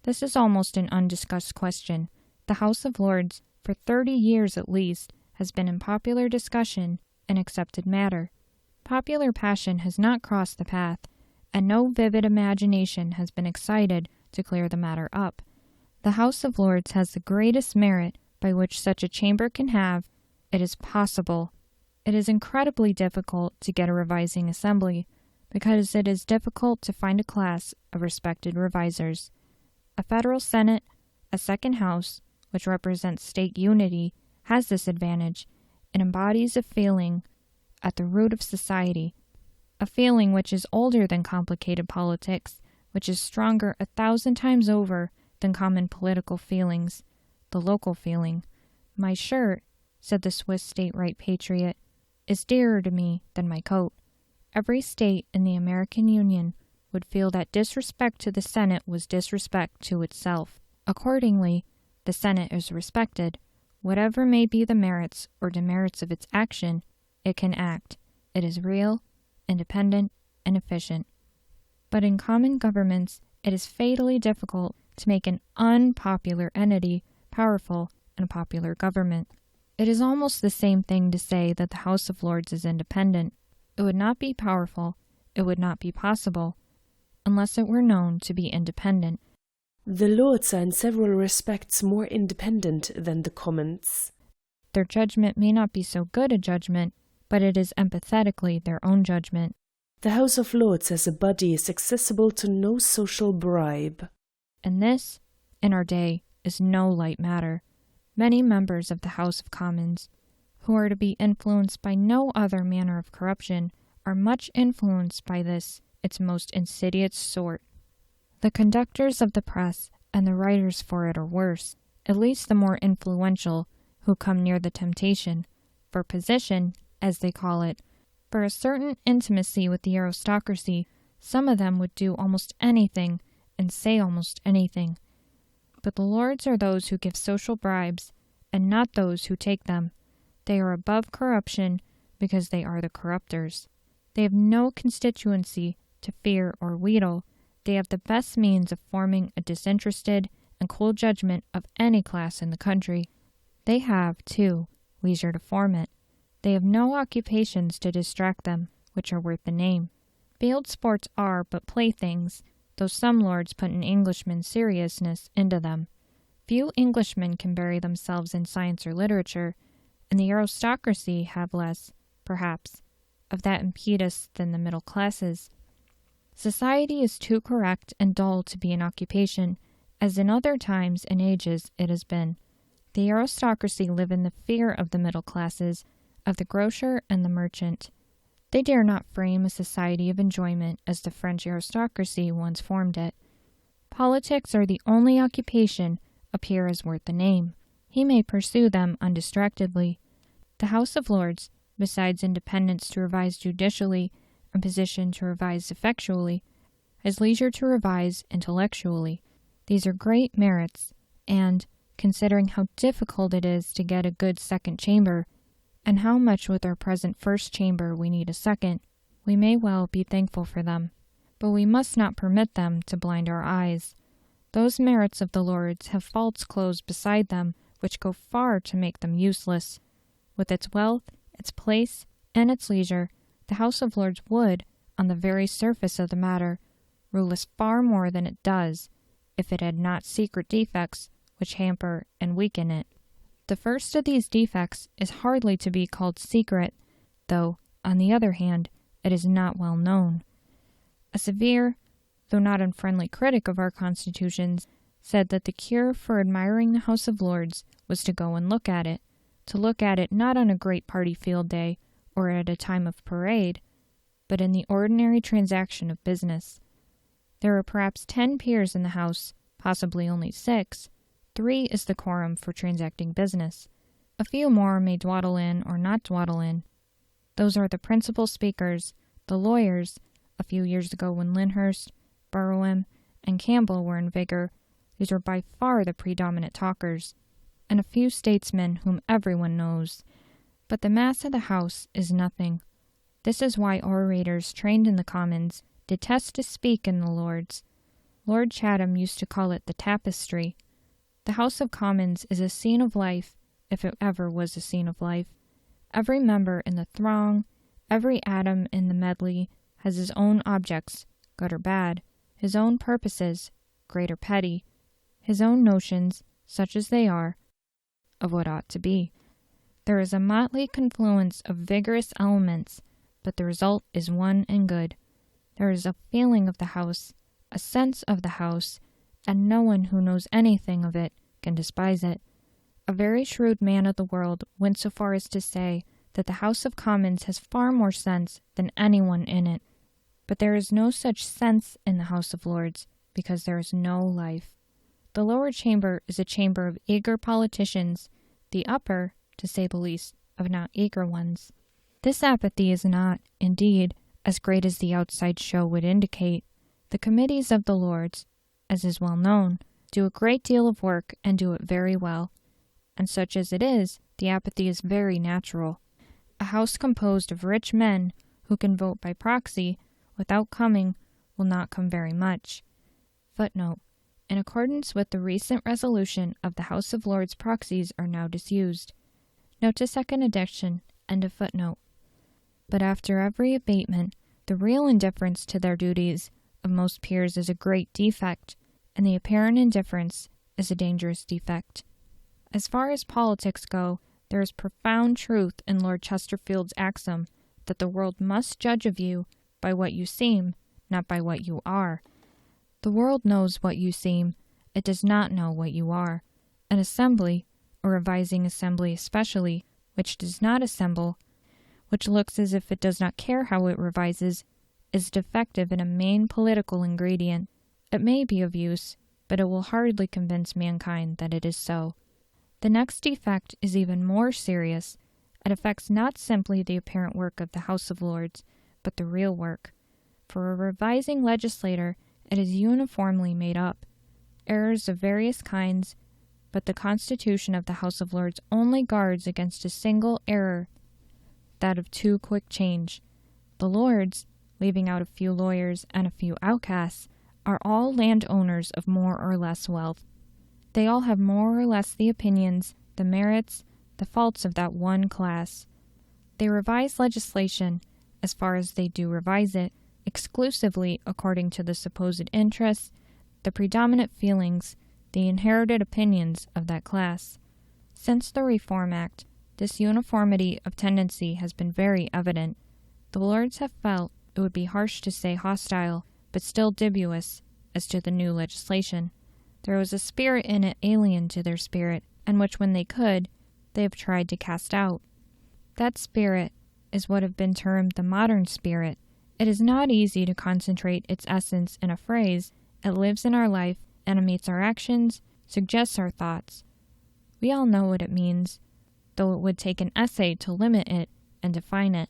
This is almost an undiscussed question. The House of Lords, for 30 years at least, has been in popular discussion and accepted matter. Popular passion has not crossed the path, and no vivid imagination has been excited to clear the matter up. The House of Lords has the greatest merit by which such a chamber can have. It is possible. It is incredibly difficult to get a revising assembly, because it is difficult to find a class of respected revisers. A federal Senate, a second House, which represents state unity, has this advantage. It embodies a feeling at the root of society, a feeling which is older than complicated politics, which is stronger 1,000 times over than common political feelings, the local feeling. My shirt, said the Swiss state-right patriot, is dearer to me than my coat. Every state in the American Union would feel that disrespect to the Senate was disrespect to itself. Accordingly, the Senate is respected, whatever may be the merits or demerits of its action, it can act. It is real, independent, and efficient. But in common governments, it is fatally difficult to make an unpopular entity powerful in a popular government. It is almost the same thing to say that the House of Lords is independent. It would not be powerful, it would not be possible, unless it were known to be independent. The Lords are in several respects more independent than the Commons. Their judgment may not be so good a judgment, but it is empathetically their own judgment. The House of Lords as a body is accessible to no social bribe. And this, in our day, is no light matter. Many members of the House of Commons, who are to be influenced by no other manner of corruption, are much influenced by this, its most insidious sort. The conductors of the press and the writers for it are worse, at least the more influential, who come near the temptation, for position, as they call it, for a certain intimacy with the aristocracy. Some of them would do almost anything and say almost anything. But the lords are those who give social bribes, and not those who take them. They are above corruption because they are the corruptors. They have no constituency to fear or wheedle. They have the best means of forming a disinterested and cool judgment of any class in the country. They have, too, leisure to form it. They have no occupations to distract them, which are worth the name. Field sports are but playthings, though some lords put an Englishman's seriousness into them. Few Englishmen can bury themselves in science or literature, and the aristocracy have less, perhaps, of that impetus than the middle classes. Society is too correct and dull to be an occupation, as in other times and ages it has been. The aristocracy live in the fear of the middle classes, of the grocer and the merchant. They dare not frame a society of enjoyment as the French aristocracy once formed it. Politics are the only occupation appear as worth the name. He may pursue them undistractedly. The House of Lords, besides independence to revise judicially and position to revise effectually, has leisure to revise intellectually. These are great merits, and, considering how difficult it is to get a good second chamber, and how much with our present first chamber we need a second, we may well be thankful for them. But we must not permit them to blind our eyes. Those merits of the Lords have faults close beside them which go far to make them useless. With its wealth, its place, and its leisure, the House of Lords would, on the very surface of the matter, rule us far more than it does, if it had not secret defects which hamper and weaken it. The first of these defects is hardly to be called secret, though, on the other hand, it is not well known. A severe, though not unfriendly critic of our constitutions, said that the cure for admiring the House of Lords was to go and look at it, to look at it not on a great party field day or at a time of parade, but in the ordinary transaction of business. There are perhaps 10 peers in the House, possibly only 6. 3 is the quorum for transacting business. A few more may dawdle in or not dawdle in. Those are the principal speakers, the lawyers. A few years ago when Lyndhurst, Brougham, and Campbell were in vigor, these were by far the predominant talkers, and a few statesmen whom everyone knows. But the mass of the House is nothing. This is why orators trained in the Commons detest to speak in the Lords. Lord Chatham used to call it the tapestry. The House of Commons is a scene of life, if it ever was a scene of life. Every member in the throng, every atom in the medley, has his own objects, good or bad, his own purposes, great or petty, his own notions, such as they are, of what ought to be. There is a motley confluence of vigorous elements, but the result is one and good. There is a feeling of the House, a sense of the House, and no one who knows anything of it can despise it. A very shrewd man of the world went so far as to say that the House of Commons has far more sense than anyone in it. But there is no such sense in the House of Lords, because there is no life. The lower chamber is a chamber of eager politicians, the upper, to say the least, of not eager ones. This apathy is not, indeed, as great as the outside show would indicate. The committees of the Lords, as is well known, do a great deal of work and do it very well, and such as it is, the apathy is very natural. A house composed of rich men who can vote by proxy without coming will not come very much. Footnote. In accordance with the recent resolution of the House of Lords, proxies are now disused. Note to second edition, end of footnote. But after every abatement, the real indifference to their duties of most peers is a great defect, and the apparent indifference is a dangerous defect. As far as politics go, there is profound truth in Lord Chesterfield's axiom that the world must judge of you by what you seem, not by what you are. The world knows what you seem, it does not know what you are. An assembly, a revising assembly especially, which does not assemble, which looks as if it does not care how it revises, is defective in a main political ingredient. It may be of use, but it will hardly convince mankind that it is so. The next defect is even more serious. It affects not simply the apparent work of the House of Lords, but the real work. For a revising legislator, it is uniformly made up. Errors of various kinds, but the Constitution of the House of Lords only guards against a single error, that of too quick change. The Lords, leaving out a few lawyers and a few outcasts, are all landowners of more or less wealth. They all have more or less the opinions, the merits, the faults of that one class. They revise legislation, as far as they do revise it, exclusively according to the supposed interests, the predominant feelings, the inherited opinions of that class. Since the Reform Act, this uniformity of tendency has been very evident. The Lords have felt, it would be harsh to say hostile, but still dubious as to the new legislation. There was a spirit in it alien to their spirit, and which, when they could, they have tried to cast out. That spirit is what have been termed the modern spirit. It is not easy to concentrate its essence in a phrase. It lives in our life, animates our actions, suggests our thoughts. We all know what it means, though it would take an essay to limit it and define it.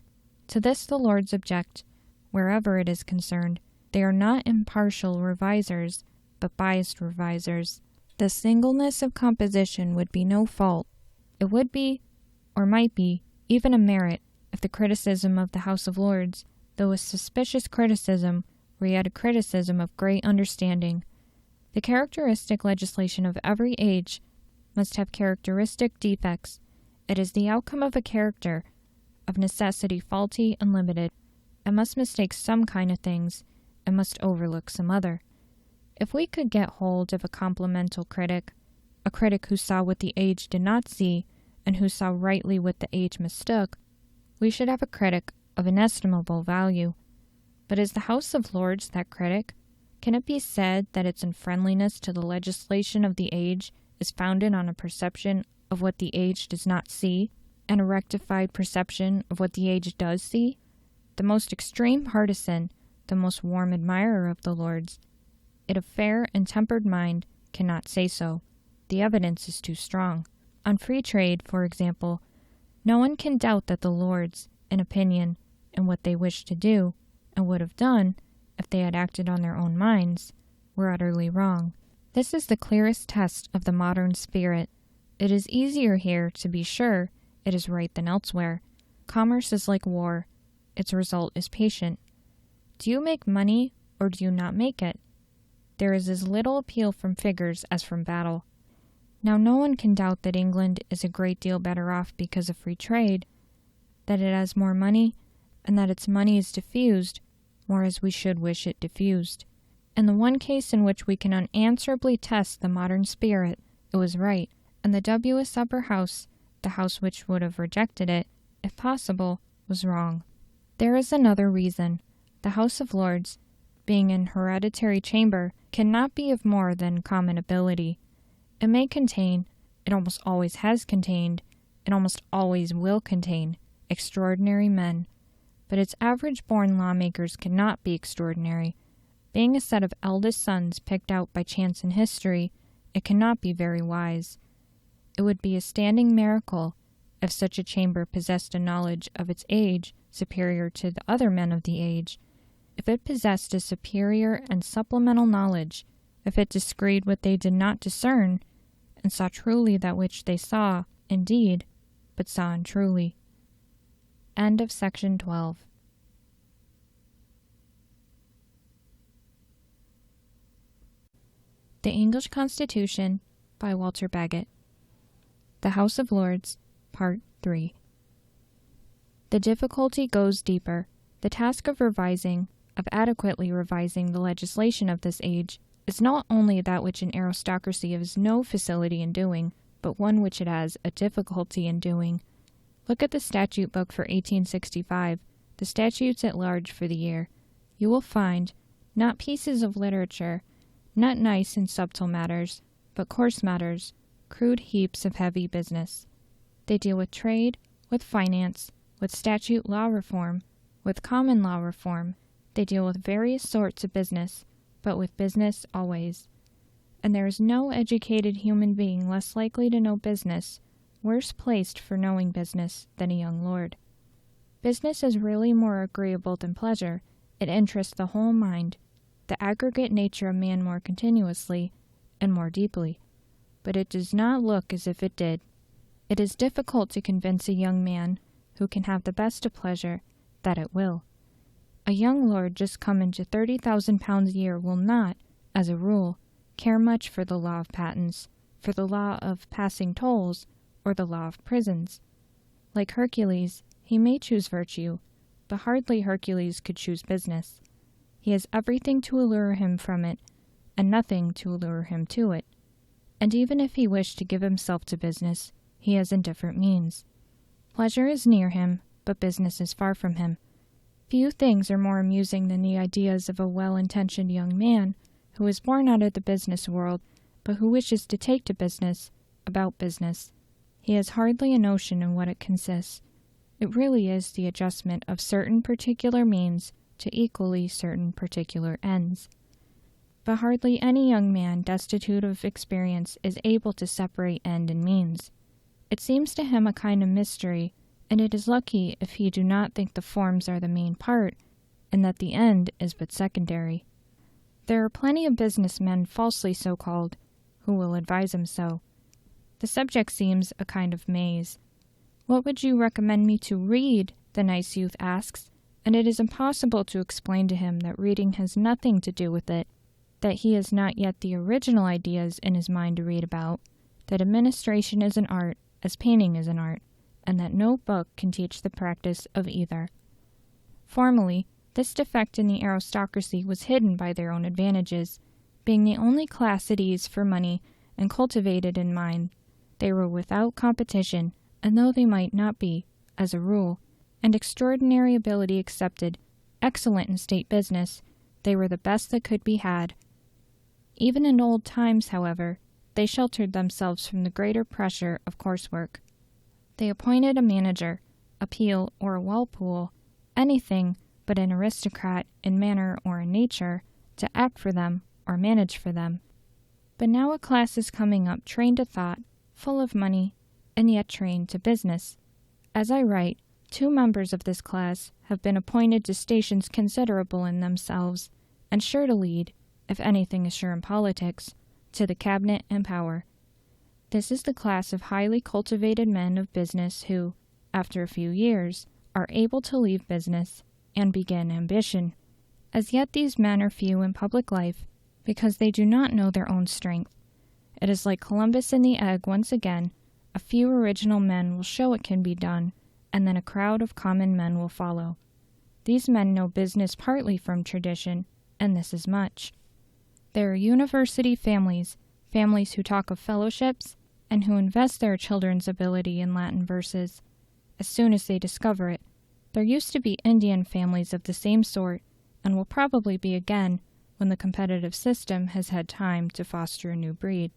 To this the Lords object, wherever it is concerned. They are not impartial revisers, but biased revisers. The singleness of composition would be no fault. It would be, or might be, even a merit, if the criticism of the House of Lords, though a suspicious criticism, were yet a criticism of great understanding. The characteristic legislation of every age must have characteristic defects. It is the outcome of a character, of necessity faulty and limited. It must mistake some kind of things, it must overlook some other. If we could get hold of a complemental critic, a critic who saw what the age did not see, and who saw rightly what the age mistook, we should have a critic of inestimable value. But is the House of Lords that critic? Can it be said that its unfriendliness to the legislation of the age is founded on a perception of what the age does not see, and a rectified perception of what the age does see? The most extreme partisan, the most warm admirer of the Lords, it of fair and tempered mind, cannot say so. The evidence is too strong. On free trade, for example, no one can doubt that the Lords, in opinion, and what they wished to do, and would have done, if they had acted on their own minds, were utterly wrong. This is the clearest test of the modern spirit. It is easier here to be sure it is right than elsewhere. Commerce is like war. Its result is patient. Do you make money, or do you not make it? There is as little appeal from figures as from battle. Now no one can doubt that England is a great deal better off because of free trade, that it has more money, and that its money is diffused, more as we should wish it diffused. In the one case in which we can unanswerably test the modern spirit, it was right, and the W.S. Upper House, the house which would have rejected it, if possible, was wrong. There is another reason. The House of Lords, being an hereditary chamber, cannot be of more than common ability. It may contain, it almost always has contained, it almost always will contain, extraordinary men. But its average-born lawmakers cannot be extraordinary. Being a set of eldest sons picked out by chance in history, it cannot be very wise. It would be a standing miracle if such a chamber possessed a knowledge of its age superior to the other men of the age. If it possessed a superior and supplemental knowledge, if it discerned what they did not discern, and saw truly that which they saw, indeed, but saw untruly. End of section 12. The English Constitution by Walter Bagehot. The House of Lords, Part 3. The difficulty goes deeper. The task of adequately revising the legislation of this age, is not only that which an aristocracy has no facility in doing, but one which it has a difficulty in doing. Look at the statute book for 1865, the statutes at large for the year. You will find, not pieces of literature, not nice and subtle matters, but coarse matters, crude heaps of heavy business. They deal with trade, with finance, with statute law reform, with common law reform. They deal with various sorts of business, but with business always. And there is no educated human being less likely to know business, worse placed for knowing business, than a young lord. Business is really more agreeable than pleasure. It interests the whole mind, the aggregate nature of man more continuously and more deeply. But it does not look as if it did. It is difficult to convince a young man, who can have the best of pleasure, that it will. A young lord just come into £30,000 a year will not, as a rule, care much for the law of patents, for the law of passing tolls, or the law of prisons. Like Hercules, he may choose virtue, but hardly Hercules could choose business. He has everything to allure him from it, and nothing to allure him to it. And even if he wished to give himself to business, he has indifferent means. Pleasure is near him, but business is far from him. Few things are more amusing than the ideas of a well-intentioned young man who is born out of the business world, but who wishes to take to business, about business. He has hardly a notion in what it consists. It really is the adjustment of certain particular means to equally certain particular ends. But hardly any young man destitute of experience is able to separate end and means. It seems to him a kind of mystery, and it is lucky if he do not think the forms are the main part, and that the end is but secondary. There are plenty of business men falsely so called, who will advise him so. The subject seems a kind of maze. What would you recommend me to read? The nice youth asks, and it is impossible to explain to him that reading has nothing to do with it, that he has not yet the original ideas in his mind to read about, that administration is an art, as painting is an art, and that no book can teach the practice of either. Formerly, this defect in the aristocracy was hidden by their own advantages. Being the only class at ease for money and cultivated in mind, they were without competition, and though they might not be, as a rule, and extraordinary ability accepted, excellent in state business, they were the best that could be had. Even in old times, however, they sheltered themselves from the greater pressure of coursework. They appointed a manager, a Peel or a Walpole, anything but an aristocrat in manner or in nature, to act for them or manage for them. But now a class is coming up trained to thought, full of money, and yet trained to business. As I write, 2 members of this class have been appointed to stations considerable in themselves, and sure to lead, if anything is sure in politics, to the cabinet and power. This is the class of highly cultivated men of business who, after a few years, are able to leave business and begin ambition. As yet these men are few in public life, because they do not know their own strength. It is like Columbus and the egg once again. A few original men will show it can be done, and then a crowd of common men will follow. These men know business partly from tradition, and this is much. There are university families who talk of fellowships, and who invest their children's ability in Latin verses, as soon as they discover it. There used to be Indian families of the same sort, and will probably be again when the competitive system has had time to foster a new breed.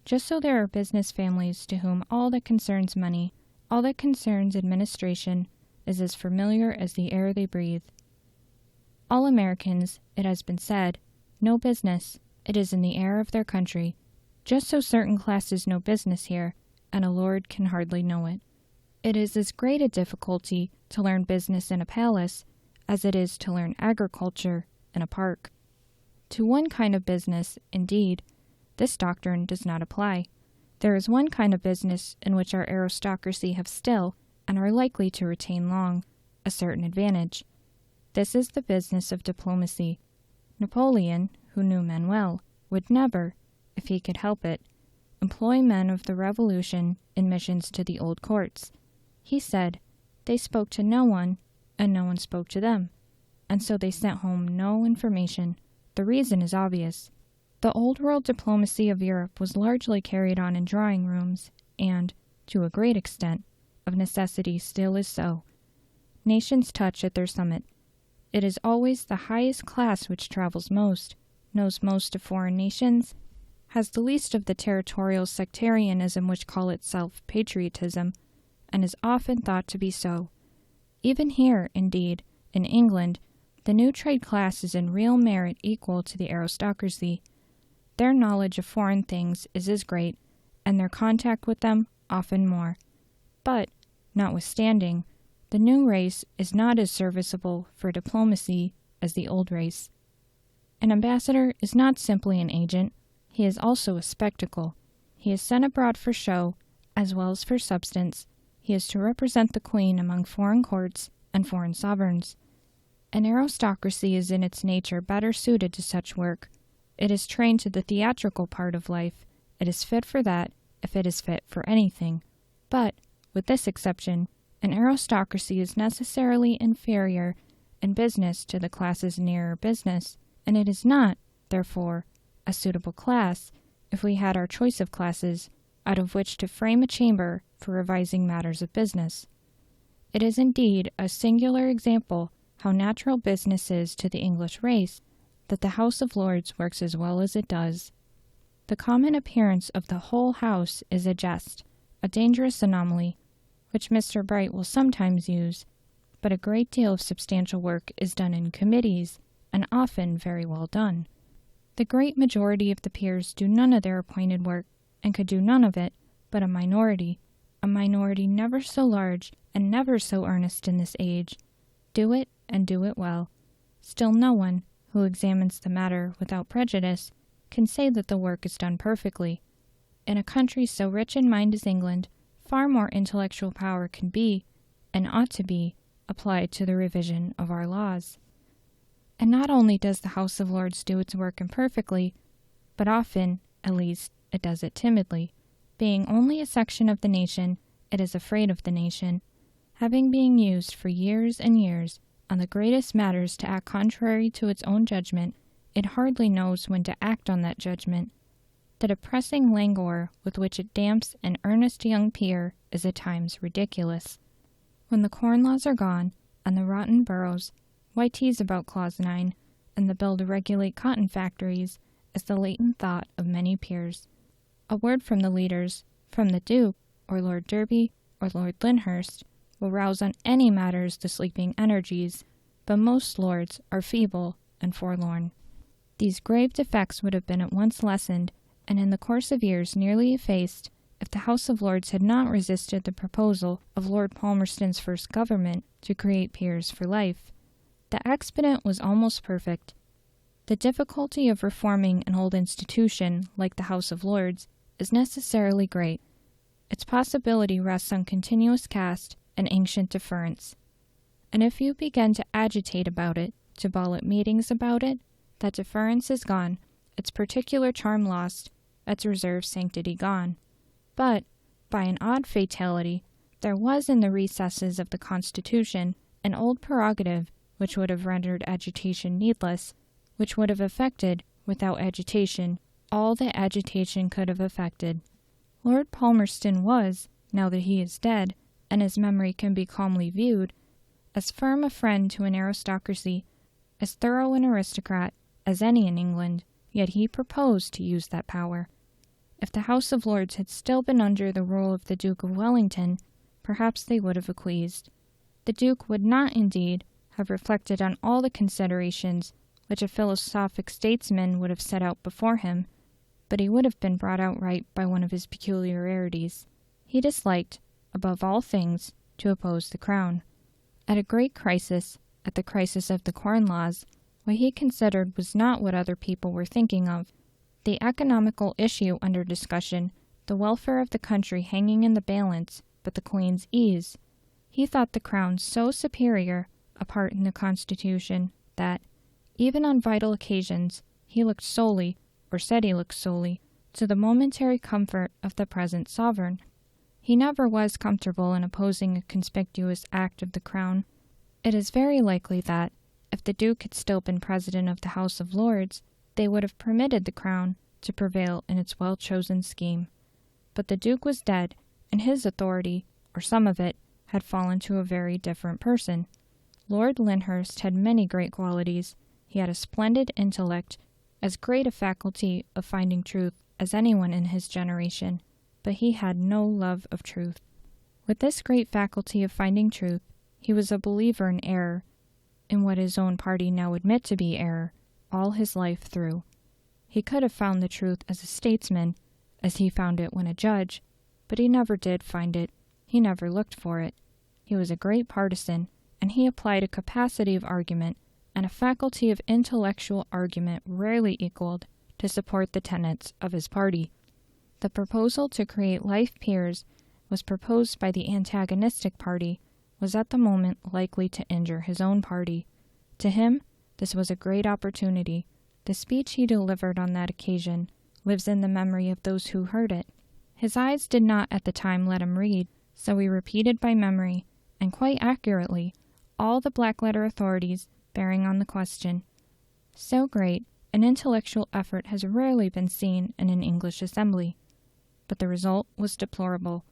Just so there are business families to whom all that concerns money, all that concerns administration, is as familiar as the air they breathe. All Americans, it has been said, know business. It is in the air of their country. Just so certain classes know business here, and a lord can hardly know it. It is as great a difficulty to learn business in a palace as it is to learn agriculture in a park. To one kind of business, indeed, this doctrine does not apply. There is one kind of business in which our aristocracy have still, and are likely to retain long, a certain advantage. This is the business of diplomacy. Napoleon, who knew men well, would never, if he could help it, employ men of the Revolution in missions to the old courts. He said, they spoke to no one, and no one spoke to them, and so they sent home no information. The reason is obvious. The old-world diplomacy of Europe was largely carried on in drawing rooms, and, to a great extent, of necessity still is so. Nations touch at their summit. It is always the highest class which travels most, knows most of foreign nations, has the least of the territorial sectarianism which call itself patriotism, and is often thought to be so. Even here, indeed, in England, the new trade class is in real merit equal to the aristocracy. Their knowledge of foreign things is as great, and their contact with them often more. But, notwithstanding, the new race is not as serviceable for diplomacy as the old race. An ambassador is not simply an agent, he is also a spectacle. He is sent abroad for show, as well as for substance. He is to represent the Queen among foreign courts and foreign sovereigns. An aristocracy is in its nature better suited to such work. It is trained to the theatrical part of life. It is fit for that, if it is fit for anything. But, with this exception, an aristocracy is necessarily inferior in business to the classes nearer business, and it is not, therefore, a suitable class, if we had our choice of classes, out of which to frame a chamber for revising matters of business. It is indeed a singular example how natural business is to the English race, that the House of Lords works as well as it does. The common appearance of the whole House is a jest, a dangerous anomaly, which Mr. Bright will sometimes use, but a great deal of substantial work is done in committees, and often very well done. The great majority of the peers do none of their appointed work, and could do none of it, but a minority never so large and never so earnest in this age, do it and do it well. Still no one, who examines the matter without prejudice, can say that the work is done perfectly. In a country so rich in mind as England, far more intellectual power can be, and ought to be, applied to the revision of our laws. And not only does the House of Lords do its work imperfectly, but often, at least, it does it timidly. Being only a section of the nation, it is afraid of the nation. Having been used for years and years on the greatest matters to act contrary to its own judgment, it hardly knows when to act on that judgment. The depressing languor with which it damps an earnest young peer is at times ridiculous. When the corn laws are gone, and the rotten boroughs, why tease about Clause 9, and the bill to regulate cotton factories, is the latent thought of many peers. A word from the leaders, from the Duke, or Lord Derby, or Lord Lyndhurst, will rouse on any matters the sleeping energies, but most lords are feeble and forlorn. These grave defects would have been at once lessened, and in the course of years nearly effaced, if the House of Lords had not resisted the proposal of Lord Palmerston's first government to create peers for life. The expedient was almost perfect. The difficulty of reforming an old institution like the House of Lords is necessarily great. Its possibility rests on continuous caste and ancient deference. And if you begin to agitate about it, to bawl at meetings about it, that deference is gone, its particular charm lost, its reserved sanctity gone. But, by an odd fatality, there was in the recesses of the Constitution an old prerogative which would have rendered agitation needless, which would have effected, without agitation, all that agitation could have effected. Lord Palmerston was, now that he is dead, and his memory can be calmly viewed, as firm a friend to an aristocracy, as thorough an aristocrat, as any in England, yet he proposed to use that power. If the House of Lords had still been under the rule of the Duke of Wellington, perhaps they would have acquiesced. The Duke would not, indeed, have reflected on all the considerations which a philosophic statesman would have set out before him, but he would have been brought out right by one of his peculiarities. He disliked, above all things, to oppose the crown. At a great crisis, at the crisis of the Corn Laws, what he considered was not what other people were thinking of. The economical issue under discussion, the welfare of the country hanging in the balance, but the Queen's ease. He thought the Crown so superior a part in the Constitution that, even on vital occasions, he looked solely, or said he looked solely, to the momentary comfort of the present sovereign. He never was comfortable in opposing a conspicuous act of the Crown. It is very likely that, if the Duke had still been President of the House of Lords, they would have permitted the Crown to prevail in its well-chosen scheme. But the Duke was dead, and his authority, or some of it, had fallen to a very different person. Lord Lyndhurst had many great qualities. He had a splendid intellect, as great a faculty of finding truth as anyone in his generation, but he had no love of truth. With this great faculty of finding truth, he was a believer in error, in what his own party now admit to be error, all his life through. He could have found the truth as a statesman, as he found it when a judge, but he never did find it. He never looked for it. He was a great partisan, and he applied a capacity of argument and a faculty of intellectual argument rarely equaled to support the tenets of his party. The proposal to create life peers was proposed by the antagonistic party, was at the moment likely to injure his own party. To him, this was a great opportunity. The speech he delivered on that occasion lives in the memory of those who heard it. His eyes did not at the time let him read, so he repeated by memory, and quite accurately, all the black-letter authorities bearing on the question. So great an intellectual effort has rarely been seen in an English assembly. But the result was deplorable,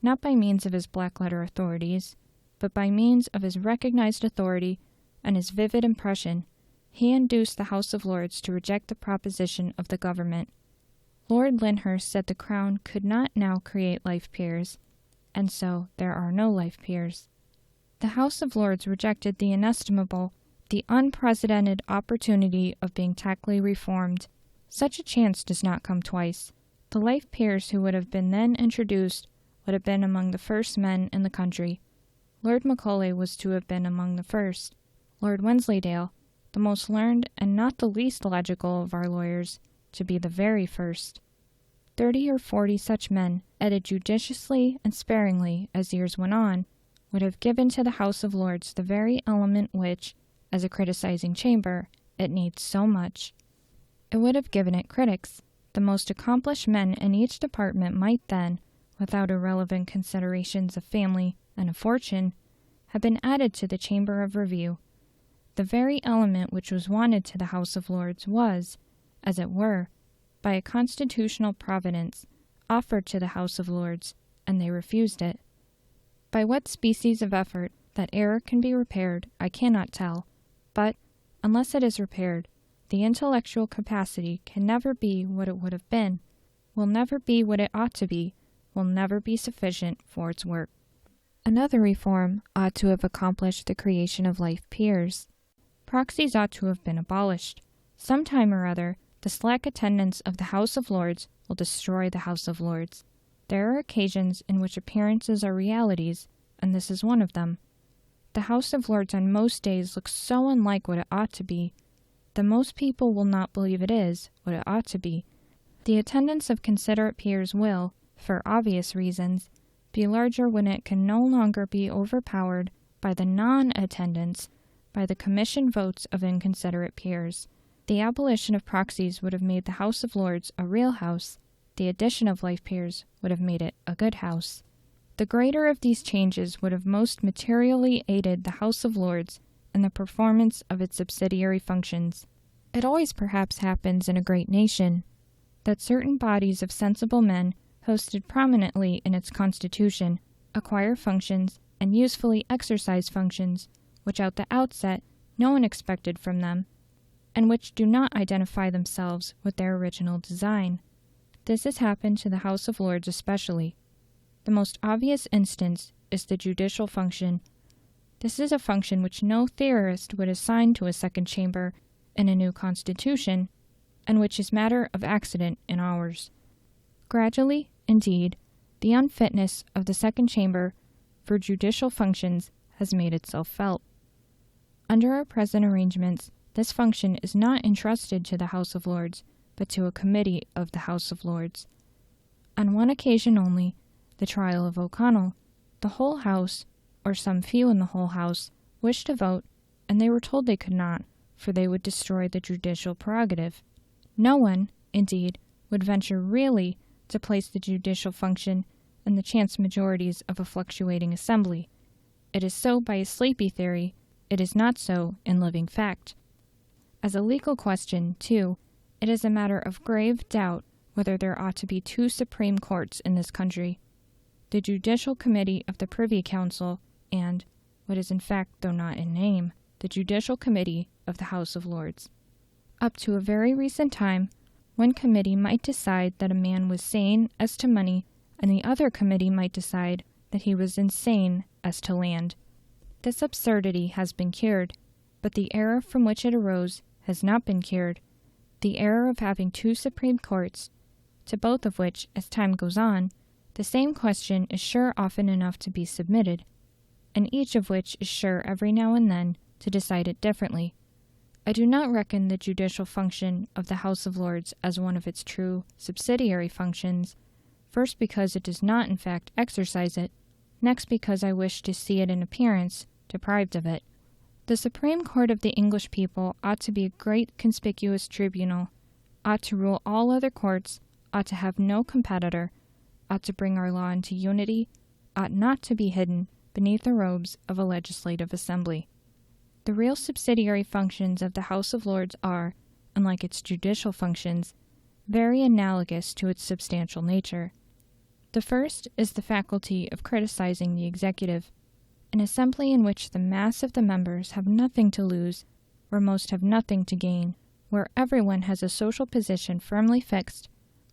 not by means of his black-letter authorities, but by means of his recognized authority and his vivid impression. He induced the House of Lords to reject the proposition of the government. Lord Lyndhurst said the Crown could not now create life peers, and so there are no life peers. The House of Lords rejected the inestimable, the unprecedented opportunity of being tacitly reformed. Such a chance does not come twice. The life peers who would have been then introduced would have been among the first men in the country. Lord Macaulay was to have been among the first. Lord Wensleydale, the most learned and not the least logical of our lawyers, to be the very first. 30 or 40 such men, added judiciously and sparingly as years went on, would have given to the House of Lords the very element which, as a criticizing chamber, it needs so much. It would have given it critics. The most accomplished men in each department might then, without irrelevant considerations of family and of fortune, have been added to the chamber of review. The very element which was wanted to the House of Lords was, as it were, by a constitutional providence, offered to the House of Lords, and they refused it. By what species of effort that error can be repaired, I cannot tell, but, unless it is repaired, the intellectual capacity can never be what it would have been, will never be what it ought to be, will never be sufficient for its work. Another reform ought to have accomplished the creation of life peers. Proxies ought to have been abolished. Some time or other, the slack attendance of the House of Lords will destroy the House of Lords. There are occasions in which appearances are realities, and this is one of them. The House of Lords on most days looks so unlike what it ought to be, that most people will not believe it is what it ought to be. The attendance of considerate peers will, for obvious reasons, be larger when it can no longer be overpowered by the non-attendance, by the commission votes of inconsiderate peers. The abolition of proxies would have made the House of Lords a real house. The addition of life peers would have made it a good house. The greater of these changes would have most materially aided the House of Lords in the performance of its subsidiary functions. It always perhaps happens in a great nation that certain bodies of sensible men hosted prominently in its constitution acquire functions and usefully exercise functions which at the outset no one expected from them, and which do not identify themselves with their original design. This has happened to the House of Lords especially. The most obvious instance is the judicial function. This is a function which no theorist would assign to a second chamber in a new constitution, and which is matter of accident in ours. Gradually, indeed, the unfitness of the second chamber for judicial functions has made itself felt. Under our present arrangements, this function is not entrusted to the House of Lords, but to a committee of the House of Lords. On one occasion only, the trial of O'Connell, the whole House, or some few in the whole House, wished to vote, and they were told they could not, for they would destroy the judicial prerogative. No one, indeed, would venture really to place the judicial function in the chance majorities of a fluctuating assembly. It is so by a sleepy theory, it is not so in living fact. As a legal question, too, it is a matter of grave doubt whether there ought to be two supreme courts in this country, the Judicial Committee of the Privy Council and, what is in fact though not in name, the Judicial Committee of the House of Lords. Up to a very recent time, one committee might decide that a man was sane as to money, and the other committee might decide that he was insane as to land. This absurdity has been cured, but the error from which it arose has not been cured, the error of having two supreme courts, to both of which, as time goes on, the same question is sure often enough to be submitted, and each of which is sure every now and then to decide it differently. I do not reckon the judicial function of the House of Lords as one of its true subsidiary functions, first because it does not in fact exercise it, next because I wish to see it in appearance deprived of it. The Supreme Court of the English people ought to be a great conspicuous tribunal, ought to rule all other courts, ought to have no competitor, ought to bring our law into unity, ought not to be hidden beneath the robes of a legislative assembly. The real subsidiary functions of the House of Lords are, unlike its judicial functions, very analogous to its substantial nature. The first is the faculty of criticizing the executive, an assembly in which the mass of the members have nothing to lose, where most have nothing to gain, where everyone has a social position firmly fixed,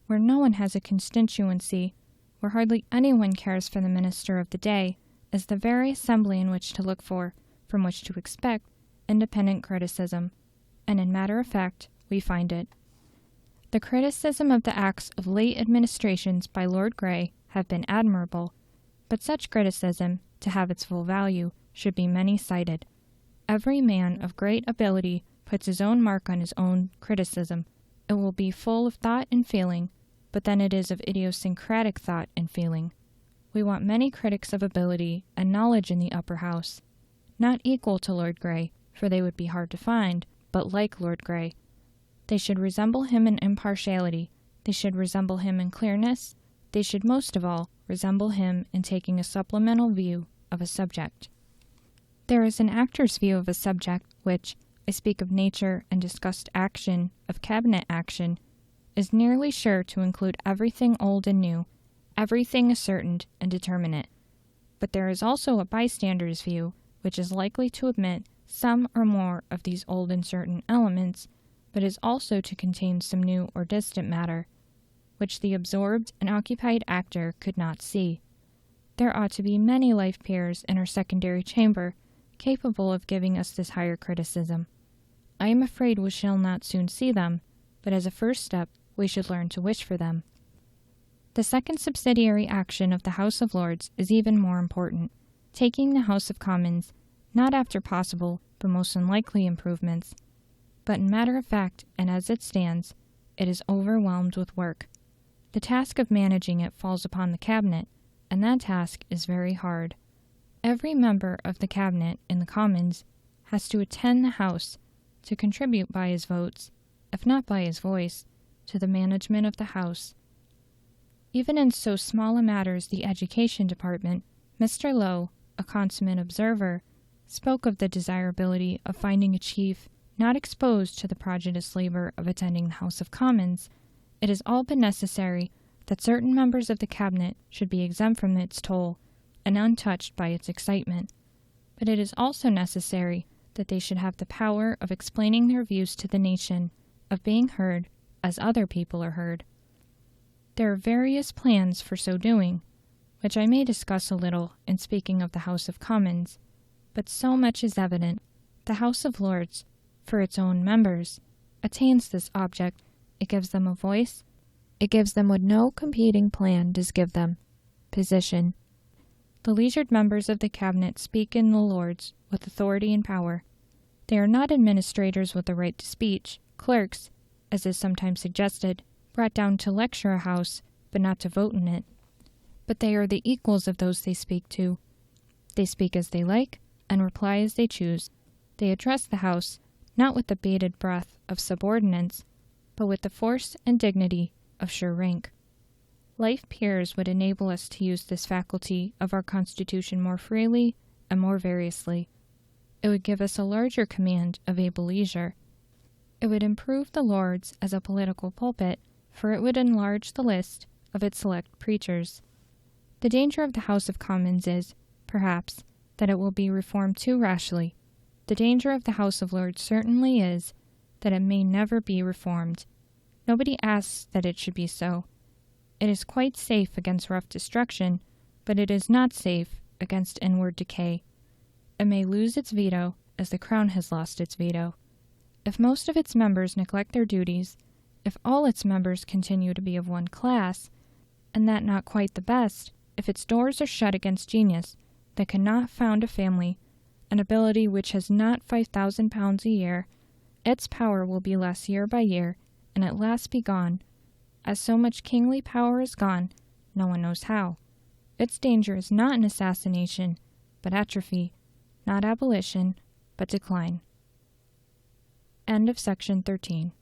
where no one has a constituency, where hardly anyone cares for the minister of the day, is the very assembly in which to look for, from which to expect, independent criticism, and in matter of fact, we find it. The criticism of the acts of late administrations by Lord Grey have been admirable, but such criticism, to have its full value, should be many-sided. Every man of great ability puts his own mark on his own criticism. It will be full of thought and feeling, but then it is of idiosyncratic thought and feeling. We want many critics of ability and knowledge in the upper house, not equal to Lord Grey, for they would be hard to find, but like Lord Grey. They should resemble him in impartiality, they should resemble him in clearness, they should most of all resemble him in taking a supplemental view of a subject. There is an actor's view of a subject which, I speak of nature and discussed action, of cabinet action, is nearly sure to include everything old and new, everything ascertained and determinate. But there is also a bystander's view, which is likely to admit some or more of these old and certain elements, but is also to contain some new or distant matter, which the absorbed and occupied actor could not see. There ought to be many life peers in our secondary chamber, capable of giving us this higher criticism. I am afraid we shall not soon see them, but as a first step we should learn to wish for them. The second subsidiary action of the House of Lords is even more important, taking the House of Commons, not after possible but most unlikely improvements, but in matter of fact and as it stands, it is overwhelmed with work. The task of managing it falls upon the Cabinet, and that task is very hard. Every member of the Cabinet in the Commons has to attend the House, to contribute by his votes, if not by his voice, to the management of the House. Even in so small a matter as the Education Department, Mr. Lowe, a consummate observer, spoke of the desirability of finding a chief not exposed to the prodigious labor of attending the House of Commons. It is all but necessary that certain members of the Cabinet should be exempt from its toll and untouched by its excitement, but it is also necessary that they should have the power of explaining their views to the nation, of being heard as other people are heard. There are various plans for so doing, which I may discuss a little in speaking of the House of Commons, but so much is evident. The House of Lords, for its own members, attains this object. It gives them a voice. It gives them what no competing plan does give them, position. The leisured members of the Cabinet speak in the Lords with authority and power. They are not administrators with the right to speech, clerks, as is sometimes suggested, brought down to lecture a house, but not to vote in it. But they are the equals of those they speak to. They speak as they like, and reply as they choose. They address the House, not with the bated breath of subordinates, but with the force and dignity of sure rank. Life peers would enable us to use this faculty of our Constitution more freely and more variously. It would give us a larger command of able leisure. It would improve the Lords as a political pulpit, for it would enlarge the list of its select preachers. The danger of the House of Commons is, perhaps, that it will be reformed too rashly. The danger of the House of Lords certainly is that it may never be reformed. Nobody asks that it should be so. It is quite safe against rough destruction, but it is not safe against inward decay. It may lose its veto, as the Crown has lost its veto. If most of its members neglect their duties, if all its members continue to be of one class, and that not quite the best, if its doors are shut against genius that cannot found a family, an ability which has not £5,000 a year, its power will be less year by year, and at last be gone. As so much kingly power is gone, no one knows how. Its danger is not an assassination, but atrophy, not abolition, but decline. End of section 13.